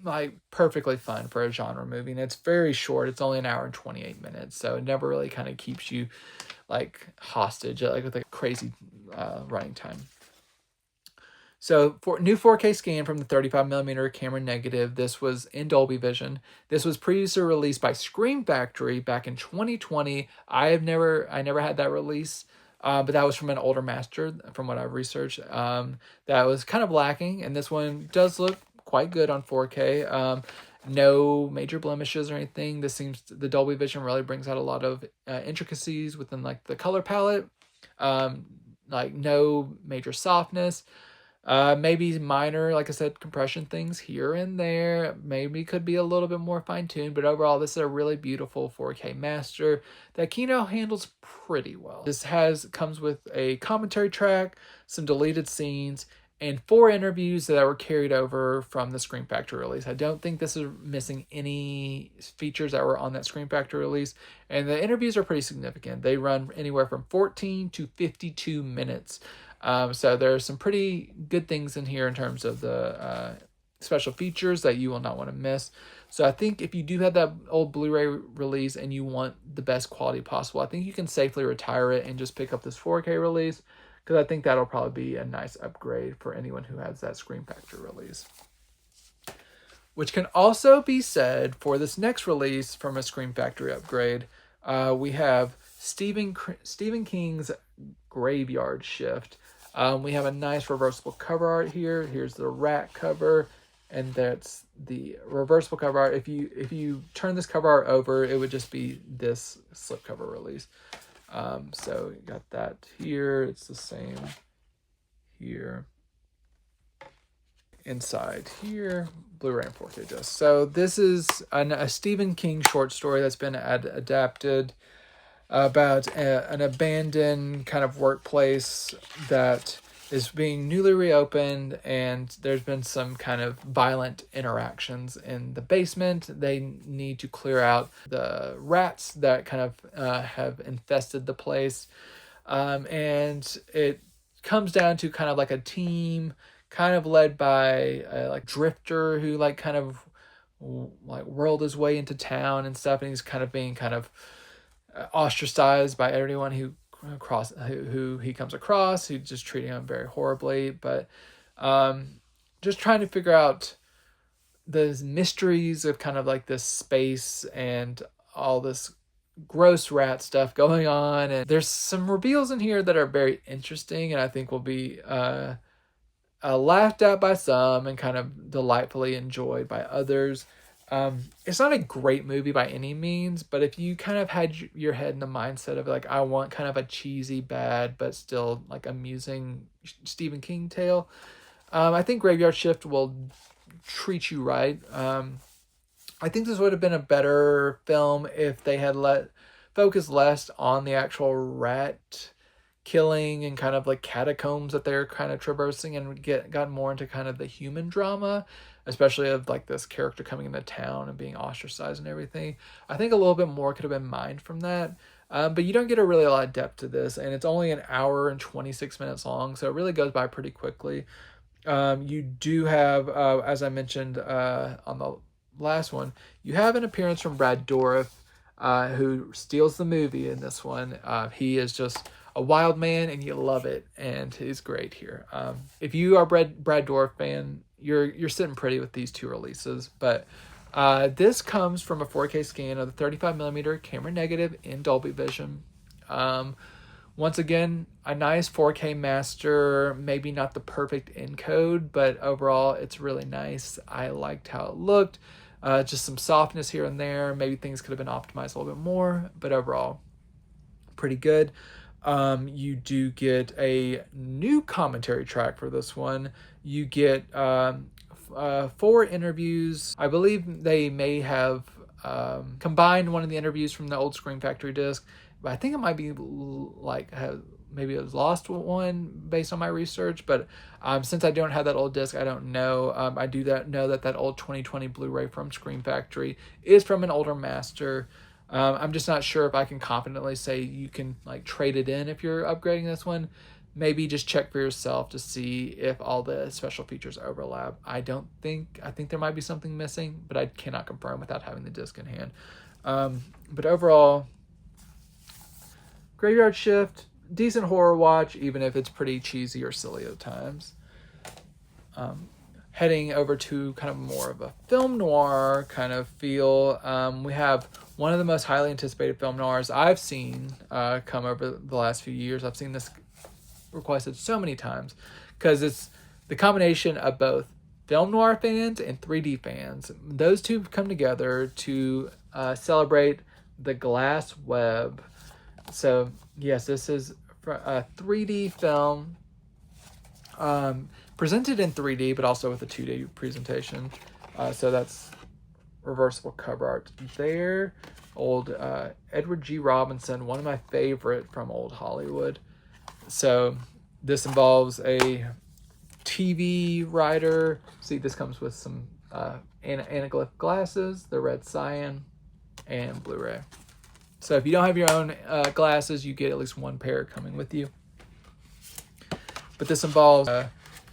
S1: like perfectly fun for a genre movie, and it's very short. It's only 1 hour and 28 minutes, so it never really kind of keeps you like hostage, like with a crazy running time. So for new 4K scan from the 35mm camera negative, this was in Dolby Vision. This was previously released by Scream Factory back in 2020. I never had that release, but that was from an older master, from what I've researched. That was kind of lacking, and this one does look quite good on 4K. No major blemishes or anything. The Dolby Vision really brings out a lot of intricacies within like the color palette. Like no major softness. Maybe minor, like I said, compression things here and there. Maybe could be a little bit more fine-tuned, but overall, this is a really beautiful 4K master that Kino handles pretty well. This comes with a commentary track, some deleted scenes, and 4 interviews that were carried over from the Scream Factory release. I don't think this is missing any features that were on that Scream Factory release, and the interviews are pretty significant. They run anywhere from 14 to 52 minutes. So there are some pretty good things in here in terms of the special features that you will not want to miss. So I think if you do have that old Blu-ray release and you want the best quality possible, I think you can safely retire it and just pick up this 4K release, because I think that'll probably be a nice upgrade for anyone who has that Scream Factory release. Which can also be said for this next release from a Scream Factory upgrade. We have Stephen King's Graveyard Shift. We have a nice reversible cover art here. Here's the rat cover, and that's the reversible cover art. If you turn this cover art over, it would just be this slipcover release. So you got that here. It's the same here. Inside here, Blu-ray and 4K disc. So this is a Stephen King short story that's been adapted about an abandoned kind of workplace that is being newly reopened, and there's been some kind of violent interactions in the basement. They need to clear out the rats that kind of have infested the place, and it comes down to kind of like a team kind of led by like Drifter, who like kind of like whirled his way into town and stuff, and he's kind of being kind of ostracized by everyone who he comes across, who's just treating him very horribly, but just trying to figure out the mysteries of kind of like this space and all this gross rat stuff going on. And there's some reveals in here that are very interesting, and I think will be laughed at by some and kind of delightfully enjoyed by others. It's not a great movie by any means, but if you kind of had your head in the mindset of like, I want kind of a cheesy, bad, but still like amusing Stephen King tale, I think Graveyard Shift will treat you right. I think this would have been a better film if they had focus less on the actual rat killing and kind of like catacombs that they're kind of traversing, and got more into kind of the human drama, especially of like this character coming into town and being ostracized and everything. I think a little bit more could have been mined from that. But you don't get a lot of depth to this, and it's only an hour and 26 minutes long, so it really goes by pretty quickly. You do have, as I mentioned on the last one, you have an appearance from Brad Dourif, who steals the movie in this one. He is just a wild man, and you love it, and he's great here. If you are a Brad Dourif fan, you're sitting pretty with these two releases. But this comes from a 4K scan of the 35mm camera negative in Dolby Vision. Once again, a nice 4K master, maybe not the perfect encode, but overall it's really nice. I liked how it looked. Just some softness here and there. Maybe things could have been optimized a little bit more, but overall, pretty good. You do get a new commentary track for this one. You get 4 interviews. I believe they may have combined one of the interviews from the old Scream Factory disc, but I think it might be like maybe it was lost one based on my research. But since I don't have that old disc, I don't know. I do know that old 2020 Blu-ray from Scream Factory is from an older master. I'm just not sure if I can confidently say you can like trade it in if you're upgrading this one. Maybe just check for yourself to see if all the special features overlap. I think there might be something missing, but I cannot confirm without having the disc in hand. But overall, Graveyard Shift, decent horror watch, even if it's pretty cheesy or silly at times. Heading over to kind of more of a film noir kind of feel. We have one of the most highly anticipated film noirs I've seen come over the last few years. I've seen this requested so many times because it's the combination of both film noir fans and 3D fans. Those two come together to celebrate The Glass Web. So yes, this is a 3D film presented in 3D, but also with a 2D presentation. So that's reversible cover art there. Old Edward G. Robinson, one of my favorite from old Hollywood. So this involves a TV writer. See, this comes with some anaglyph glasses, the red cyan, and Blu-ray. So if you don't have your own glasses, you get at least one pair coming with you. But this involves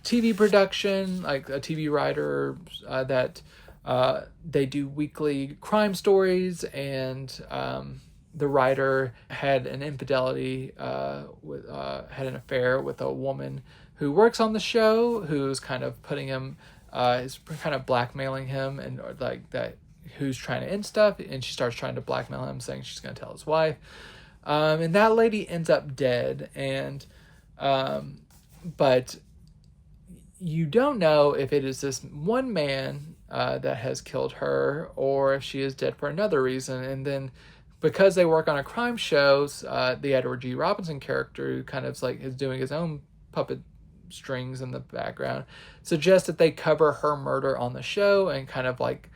S1: TV production, like a TV writer that they do weekly crime stories, and the writer had an infidelity, had an affair with a woman who works on the show, who's kind of putting him, is kind of blackmailing him, and like that, who's trying to end stuff, and she starts trying to blackmail him, saying she's going to tell his wife, and that lady ends up dead, and but you don't know if it is this one man that has killed her, or if she is dead for another reason. And then because they work on a crime show, the Edward G. Robinson character, who kind of like is doing his own puppet strings in the background, suggests that they cover her murder on the show, and kind of like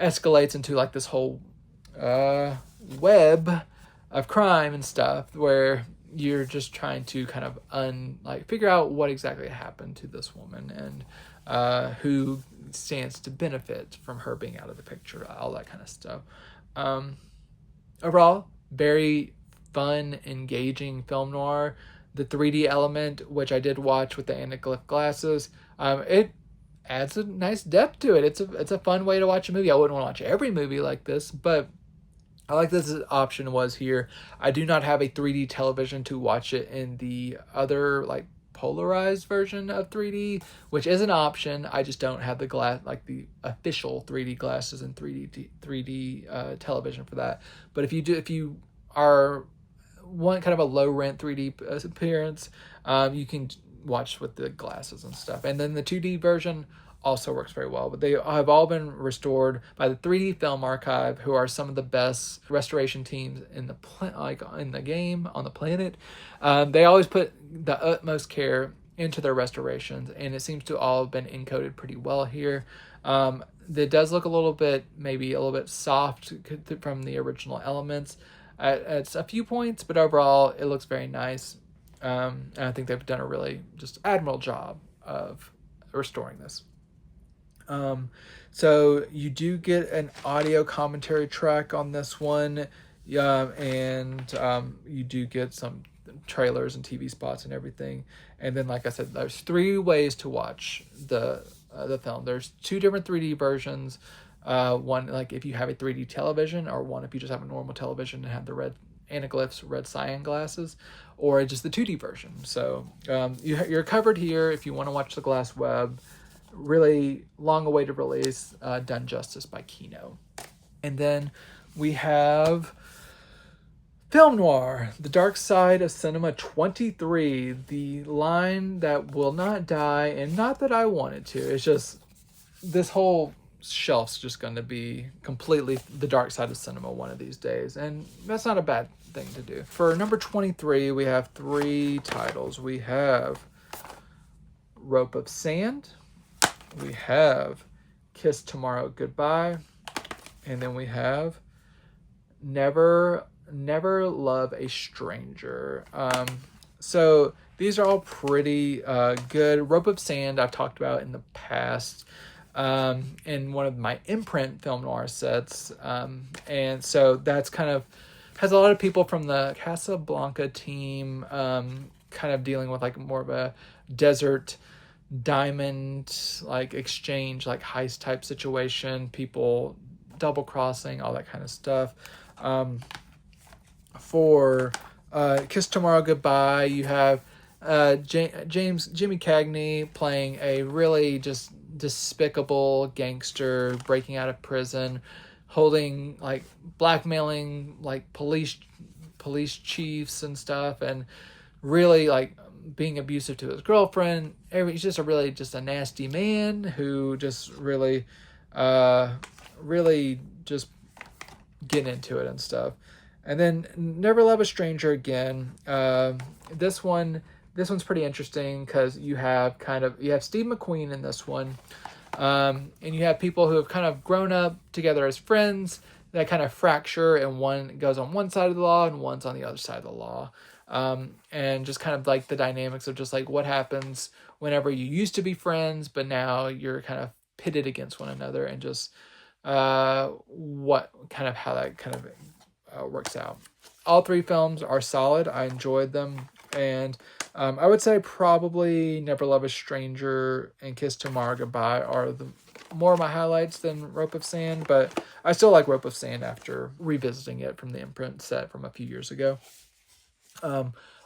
S1: escalates into like this whole web of crime and stuff, where you're just trying to kind of figure out what exactly happened to this woman, and who stands to benefit from her being out of the picture, all that kind of stuff. Overall, very fun, engaging film noir. The 3D element, which I did watch with the anaglyph glasses, it adds a nice depth to it. It's a fun way to watch a movie. I wouldn't want to watch every movie like this, but I like this option was here. I do not have a 3D television to watch it in the other like polarized version of 3D, which is an option. I just don't have the the official 3D glasses and 3D television for that. But if you are want kind of a low rent 3D appearance, you can watch with the glasses and stuff. And then the 2D version also works very well. But they have all been restored by the 3D Film Archive, who are some of the best restoration teams in the in the game on the planet. They always put the utmost care into their restorations, and it seems to all have been encoded pretty well here. It does look maybe a little bit soft from the original elements at a few points, but overall it looks very nice. And I think they've done a really just admirable job of restoring this. So you do get an audio commentary track on this one, and you do get some trailers and TV spots and everything. And then, like I said, there's 3 ways to watch the film. There's 2 different 3D versions. One, like if you have a 3D television, or one if you just have a normal television and have the red anaglyphs, red cyan glasses, or just the 2D version. So you're covered here if you want to watch The Glass Web. Really long-awaited release, done justice by Kino. And then we have Film Noir, The Dark Side of Cinema 23, the line that will not die, and not that I want it to. It's just, this whole shelf's just going to be completely the dark side of cinema one of these days, and that's not a bad thing to do. For number 23, we have 3 titles. We have Rope of Sand, we have Kiss Tomorrow Goodbye, and then we have Never Love a Stranger. So these are all pretty good. Rope of Sand I've talked about in the past in one of my imprint film noir sets, and so that's kind of has a lot of people from the Casablanca team kind of dealing with like more of a desert diamond like exchange, like heist type situation, people double crossing, all that kind of stuff. For Kiss Tomorrow Goodbye, you have Jimmy Cagney playing a really just despicable gangster breaking out of prison, holding like blackmailing like police chiefs and stuff, and really like being abusive to his girlfriend. He's just a nasty man who just really just getting into it and stuff. And then Never Love a Stranger again. This one's pretty interesting because you have Steve McQueen in this one, and you have people who have kind of grown up together as friends that kind of fracture, and one goes on one side of the law and one's on the other side of the law. And just kind of like the dynamics of just like what happens whenever you used to be friends, but now you're kind of pitted against one another, and just how that kind of works out. All 3 films are solid. I enjoyed them, and I would say probably Never Love a Stranger and Kiss Tomorrow Goodbye are more of my highlights than Rope of Sand, but I still like Rope of Sand after revisiting it from the imprint set from a few years ago.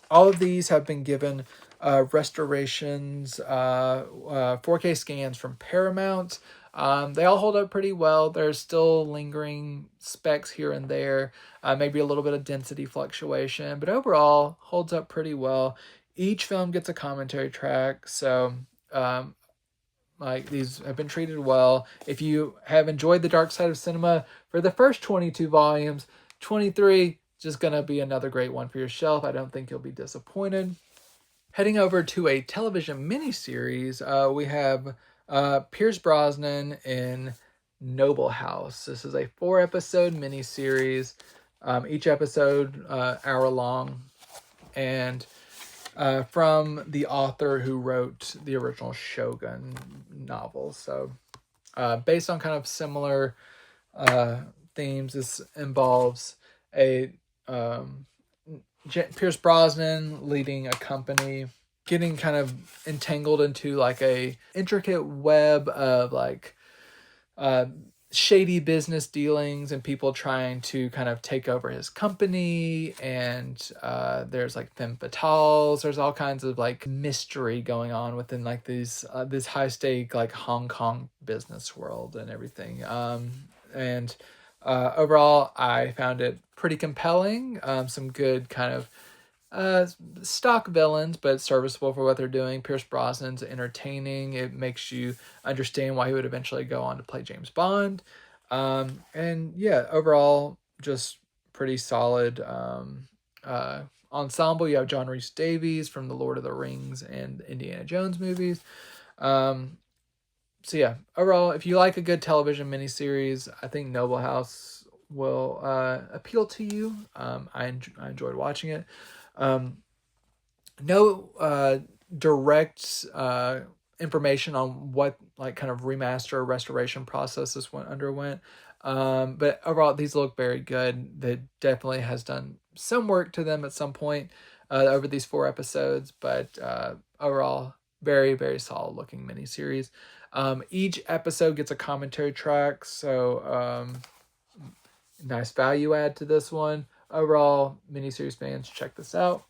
S1: All of these have been given restorations, 4K scans from Paramount. They all hold up pretty well. There's still lingering specs here and there, maybe a little bit of density fluctuation, but overall holds up pretty well. Each film gets a commentary track, so like these have been treated well. If you have enjoyed The Dark Side of Cinema for the first 22 volumes, 23 just gonna be another great one for your shelf. I don't think you'll be disappointed. Heading over to a television miniseries, we have Pierce Brosnan in Noble House. This is a 4-episode miniseries, each episode hour long, and from the author who wrote the original Shogun novel. So based on kind of similar themes, this involves a Pierce Brosnan leading a company, getting kind of entangled into like a intricate web of like shady business dealings and people trying to kind of take over his company, and there's like femme fatales, there's all kinds of like mystery going on within like this high stake like Hong Kong business world and everything, and overall I found it pretty compelling. Some good kind of uh, stock villains, but serviceable for what they're doing. Pierce Brosnan's entertaining. It makes you understand why he would eventually go on to play James Bond. And yeah, overall, just pretty solid ensemble. You have John Rhys Davies from the Lord of the Rings and Indiana Jones movies. So yeah, overall, if you like a good television miniseries, I think Noble House will appeal to you. I enjoyed watching it. Um, no direct information on what like kind of remaster or restoration process this one underwent. But overall, these look very good. They definitely has done some work to them at some point over these 4 episodes, but overall, very, very solid looking miniseries. Each episode gets a commentary track, so nice value add to this one. Overall, miniseries fans, check this out.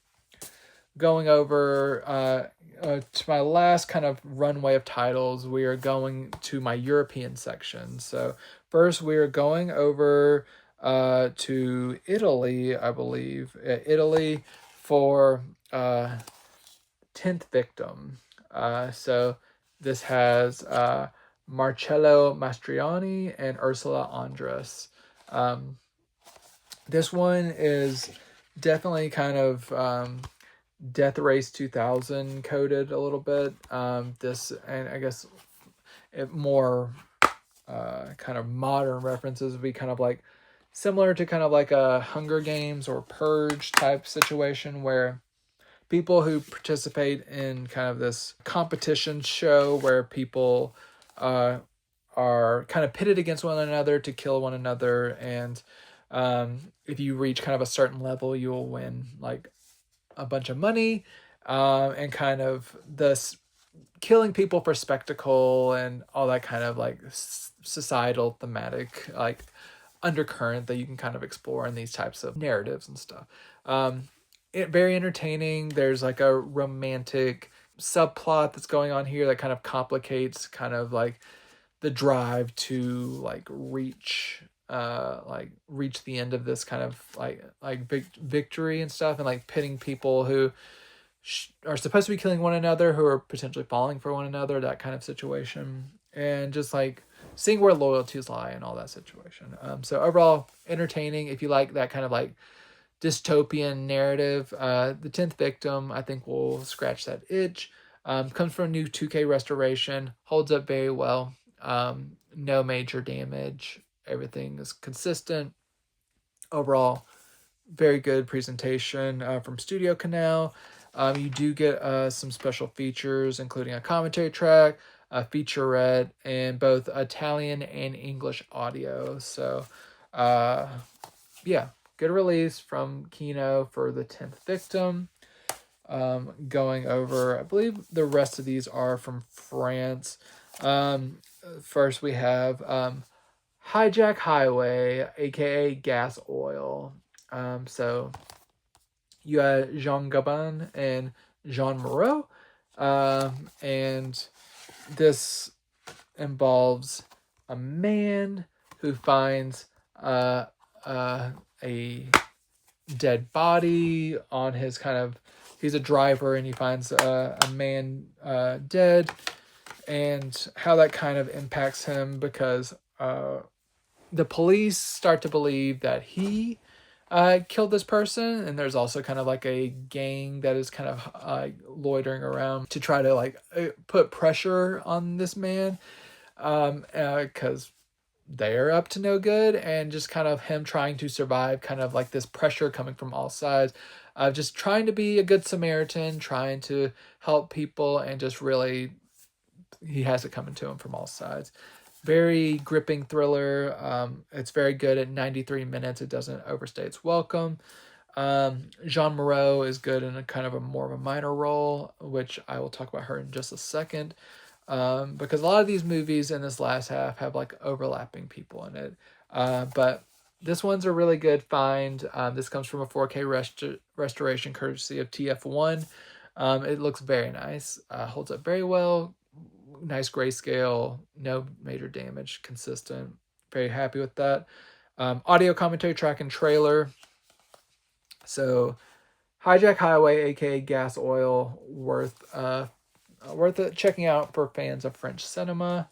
S1: Going over to my last kind of runway of titles, we are going to my European section. So first, we are going over to Italy, I believe. Italy for 10th Victim. So this has Marcello Mastroianni and Ursula Andress. This one is definitely kind of Death Race 2000 coded a little bit. This, and I guess it more kind of modern references would be kind of like similar to kind of like a Hunger Games or Purge type situation where people who participate in kind of this competition show where people are kind of pitted against one another to kill one another, and if you reach kind of a certain level, you'll win like a bunch of money, and kind of this killing people for spectacle and all that kind of like societal thematic like undercurrent that you can kind of explore in these types of narratives and stuff. Very entertaining. There's like a romantic subplot that's going on here that kind of complicates kind of like the drive to like reach the end of this kind of like victory and stuff, and like pitting people who are supposed to be killing one another who are potentially falling for one another, that kind of situation, and just like seeing where loyalties lie and all that situation. So overall entertaining if you like that kind of like dystopian narrative. The 10th Victim I think will scratch that itch. Comes from a new 2K restoration, holds up very well. No major damage. Everything is consistent. Overall, very good presentation from Studio Canal. You do get some special features, including a commentary track, a featurette, and both Italian and English audio. So, yeah, good release from Kino for the 10th Victim. Going over, I believe the rest of these are from France. First we have Hijack Highway, aka Gas Oil. So you had Jean Gabin and Jean Moreau. And this involves a man who finds a dead body on his kind of, he's a driver and he finds a man dead, and how that kind of impacts him because the police start to believe that he killed this person, and there's also kind of like a gang that is kind of loitering around to try to like put pressure on this man because they're up to no good, and just kind of him trying to survive, kind of like this pressure coming from all sides, just trying to be a good Samaritan, trying to help people, and just really he has it coming to him from all sides. Very gripping thriller. It's very good at 93 minutes. It doesn't overstay its welcome. Jean Moreau is good in a kind of a more of a minor role, which I will talk about her in just a second. Because a lot of these movies in this last half have like overlapping people in it. But this one's a really good find. This comes from a 4K restoration courtesy of TF1. It looks very nice. Holds up very well. Nice grayscale, no major damage, consistent. Very happy with that. Audio commentary track and trailer. So Hijack Highway, aka Gas Oil, worth it checking out for fans of French cinema.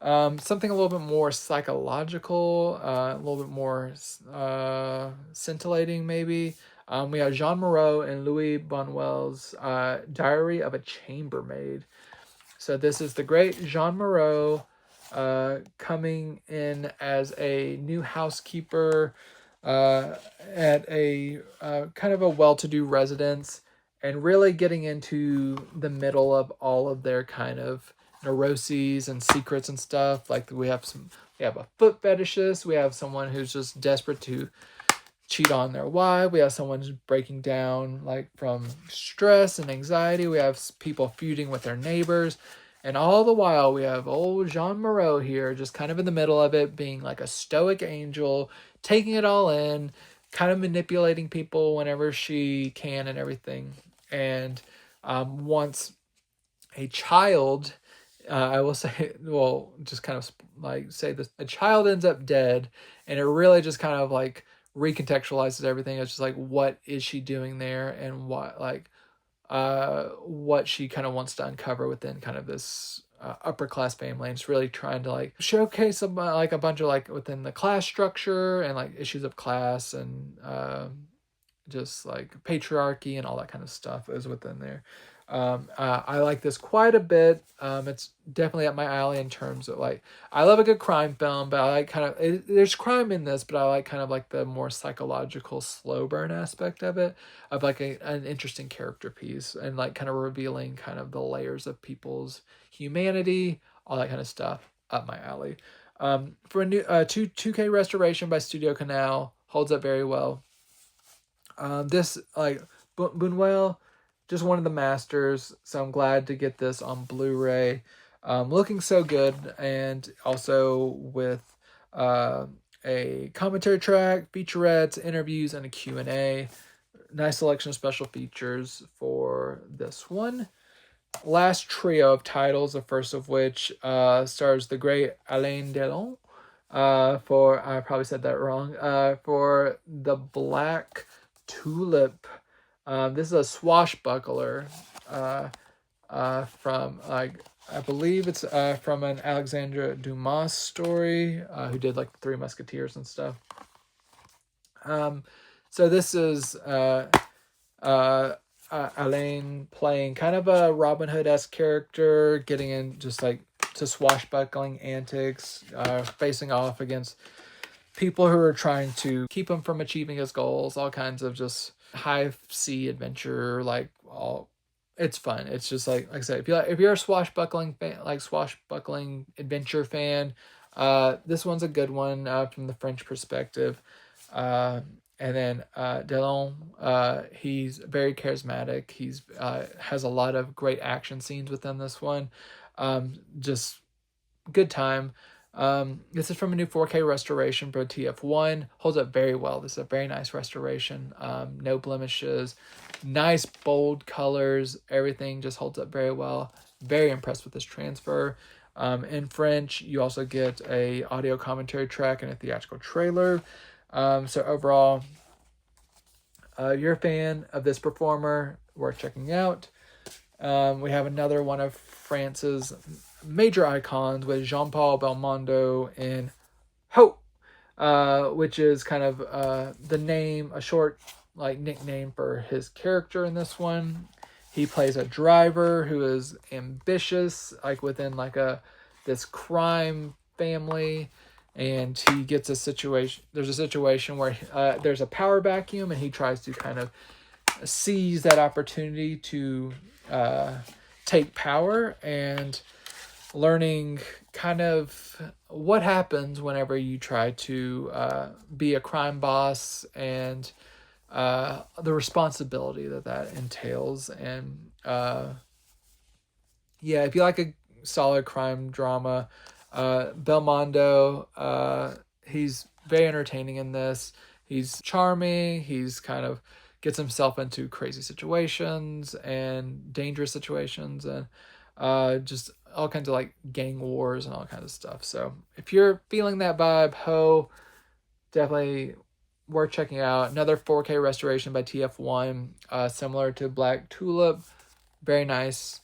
S1: Something a little bit more psychological, a little bit more scintillating, maybe. We have Jean Moreau and Louis Buñuel's Diary of a Chambermaid. So this is the great Jean Moreau coming in as a new housekeeper at a kind of a well-to-do residence, and really getting into the middle of all of their kind of neuroses and secrets and stuff. Like we have a foot fetishist, we have someone who's just desperate to cheat on their wife, we have someone who's breaking down like from stress and anxiety, we have people feuding with their neighbors, and all the while we have old Jean Moreau here just kind of in the middle of it, being like a stoic angel, taking it all in, kind of manipulating people whenever she can and everything. And once a child, I will say, well, just kind of like say this, a child ends up dead, and it really just kind of like recontextualizes everything. It's just like, what is she doing there, and what she kind of wants to uncover within kind of this upper class family. And it's really trying to like showcase like a bunch of like within the class structure and like issues of class and just like patriarchy and all that kind of stuff is within there. I like this quite a bit. It's definitely up my alley in terms of like, I love a good crime film, but I like kind of, there's crime in this, but I like kind of like the more psychological slow burn aspect of it, of like an interesting character piece, and like kind of revealing kind of the layers of people's humanity, all that kind of stuff, up my alley. For a new 2K restoration by Studio Canal, holds up very well. This like Buñuel, just one of the masters, so I'm glad to get this on Blu-ray. Looking so good, and also with a commentary track, featurettes, interviews, and a Q&A. Nice selection of special features for this one. Last trio of titles, the first of which stars the great Alain Delon for, I probably said that wrong, for the Black Tulip. This is a swashbuckler from, like, I believe it's from an Alexandre Dumas story, who did like the Three Musketeers and stuff. So this is Alain playing kind of a Robin Hood-esque character, getting in just like to swashbuckling antics, facing off against people who are trying to keep him from achieving his goals, all kinds of just high sea adventure, like all. It's fun. It's just like I said, if you're a swashbuckling fan, like swashbuckling adventure fan, this one's a good one from the French perspective. And then Dillon, he's very charismatic. He's has a lot of great action scenes within this one. Just good time. This is from a new 4K restoration for TF1. Holds up very well. This is a very nice restoration. No blemishes. Nice, bold colors. Everything just holds up very well. Very impressed with this transfer. In French, you also get a audio commentary track and a theatrical trailer. So overall, you're a fan of this performer, worth checking out. We have another one of France's major icons with Jean-Paul Belmondo in Ho, which is kind of the name, a short like nickname for his character in this one. He plays a driver who is ambitious, like within like this crime family, and he gets a situation. There's a situation where there's a power vacuum, and he tries to kind of seize that opportunity to take power, and learning kind of what happens whenever you try to be a crime boss, and the responsibility that entails. And yeah, if you like a solid crime drama, Belmondo, he's very entertaining in this. He's charming. He's kind of gets himself into crazy situations and dangerous situations, and just all kinds of like gang wars and all kinds of stuff. So if you're feeling that vibe, Ho, definitely worth checking out. Another 4K restoration by TF1, similar to Black Tulip. Very nice.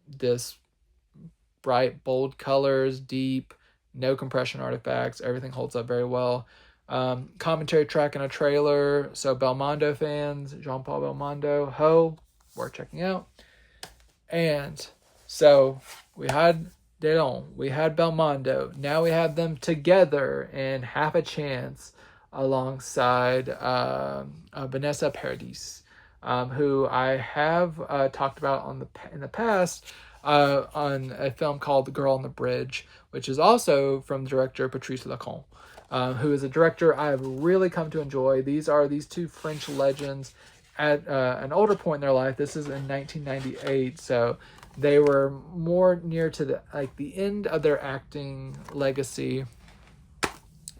S1: This bright, bold colors, deep, no compression artifacts. Everything holds up very well. Commentary track and a trailer. So Belmondo fans, Jean-Paul Belmondo, Ho, worth checking out. And so we had Dillon, we had Belmondo. Now we have them together in Half a Chance alongside Vanessa Paradis, who I have talked about in the past on a film called The Girl on the Bridge, which is also from director Patrice Lacombe, who is a director I have really come to enjoy. These two French legends at an older point in their life. This is in 1998, so they were more near to the end of their acting legacy.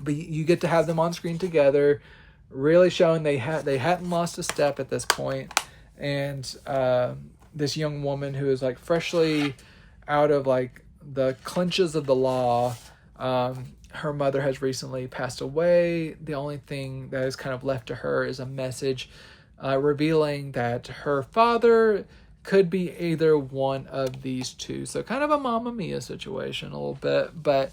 S1: But you get to have them on screen together, really showing they hadn't lost a step at this point. And this young woman who is like freshly out of like the clutches of the law, her mother has recently passed away. The only thing that is kind of left to her is a message revealing that her father could be either one of these two. So kind of a Mamma Mia situation a little bit, but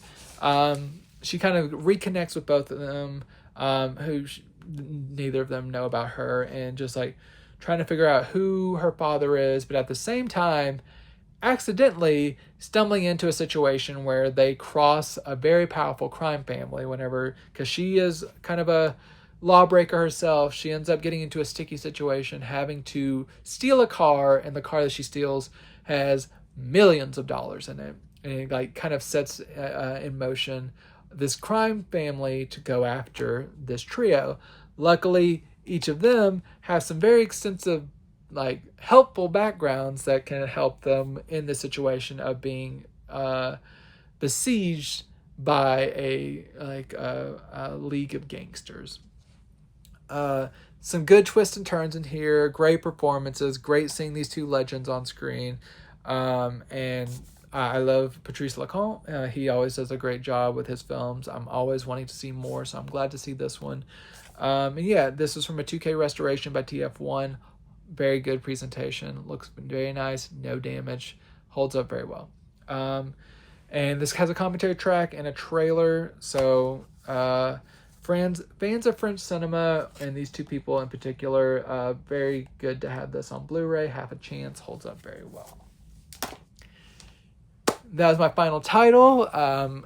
S1: she kind of reconnects with both of them, neither of them know about her, and just like trying to figure out who her father is, but at the same time accidentally stumbling into a situation where they cross a very powerful crime family because she is kind of a lawbreaker herself. She ends up getting into a sticky situation, having to steal a car, and the car that she steals has millions of dollars in it, and it like kind of sets in motion this crime family to go after this trio. Luckily, each of them have some very extensive, like, helpful backgrounds that can help them in the situation of being besieged by a league of gangsters. Some good twists and turns in here, great performances, great seeing these two legends on screen, and I love Patrice Lacombe. He always does a great job with his films. I'm always wanting to see more, so I'm glad to see this one. And yeah, this is from a 2K restoration by TF1. Very good presentation. Looks very nice. No damage. Holds up very well. And this has a commentary track and a trailer. So fans of French cinema, and these two people in particular, very good to have this on Blu-ray. Half a Chance. Holds up very well. That was my final title.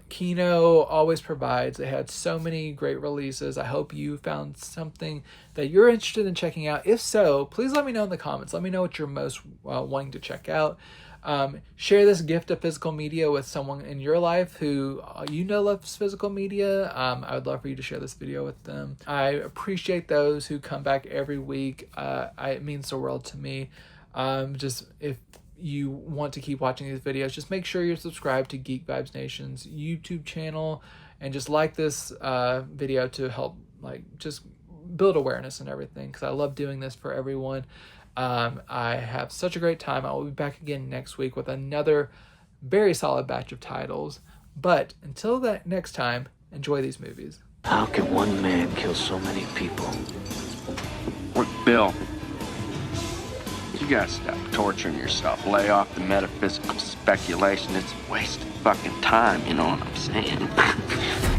S1: Kino always provides. They had so many great releases. I hope you found something that you're interested in checking out. If so, please let me know in the comments. Let me know what you're most wanting to check out. Share this gift of physical media with someone in your life who loves physical media. I would love for you to share this video with them. I appreciate those who come back every week. It means the world to me. If you want to keep watching these videos, just make sure you're subscribed to Geek Vibes Nation's YouTube channel, and just like this video to help just build awareness and everything, because I love doing this for everyone. I have such a great time. I will be back again next week with another very solid batch of titles, but until that next time, enjoy these movies.
S2: How can one man kill so many people?
S3: Look, Bill, you gotta stop torturing yourself. Lay off the metaphysical speculation. It's a waste of fucking time, you know what I'm saying?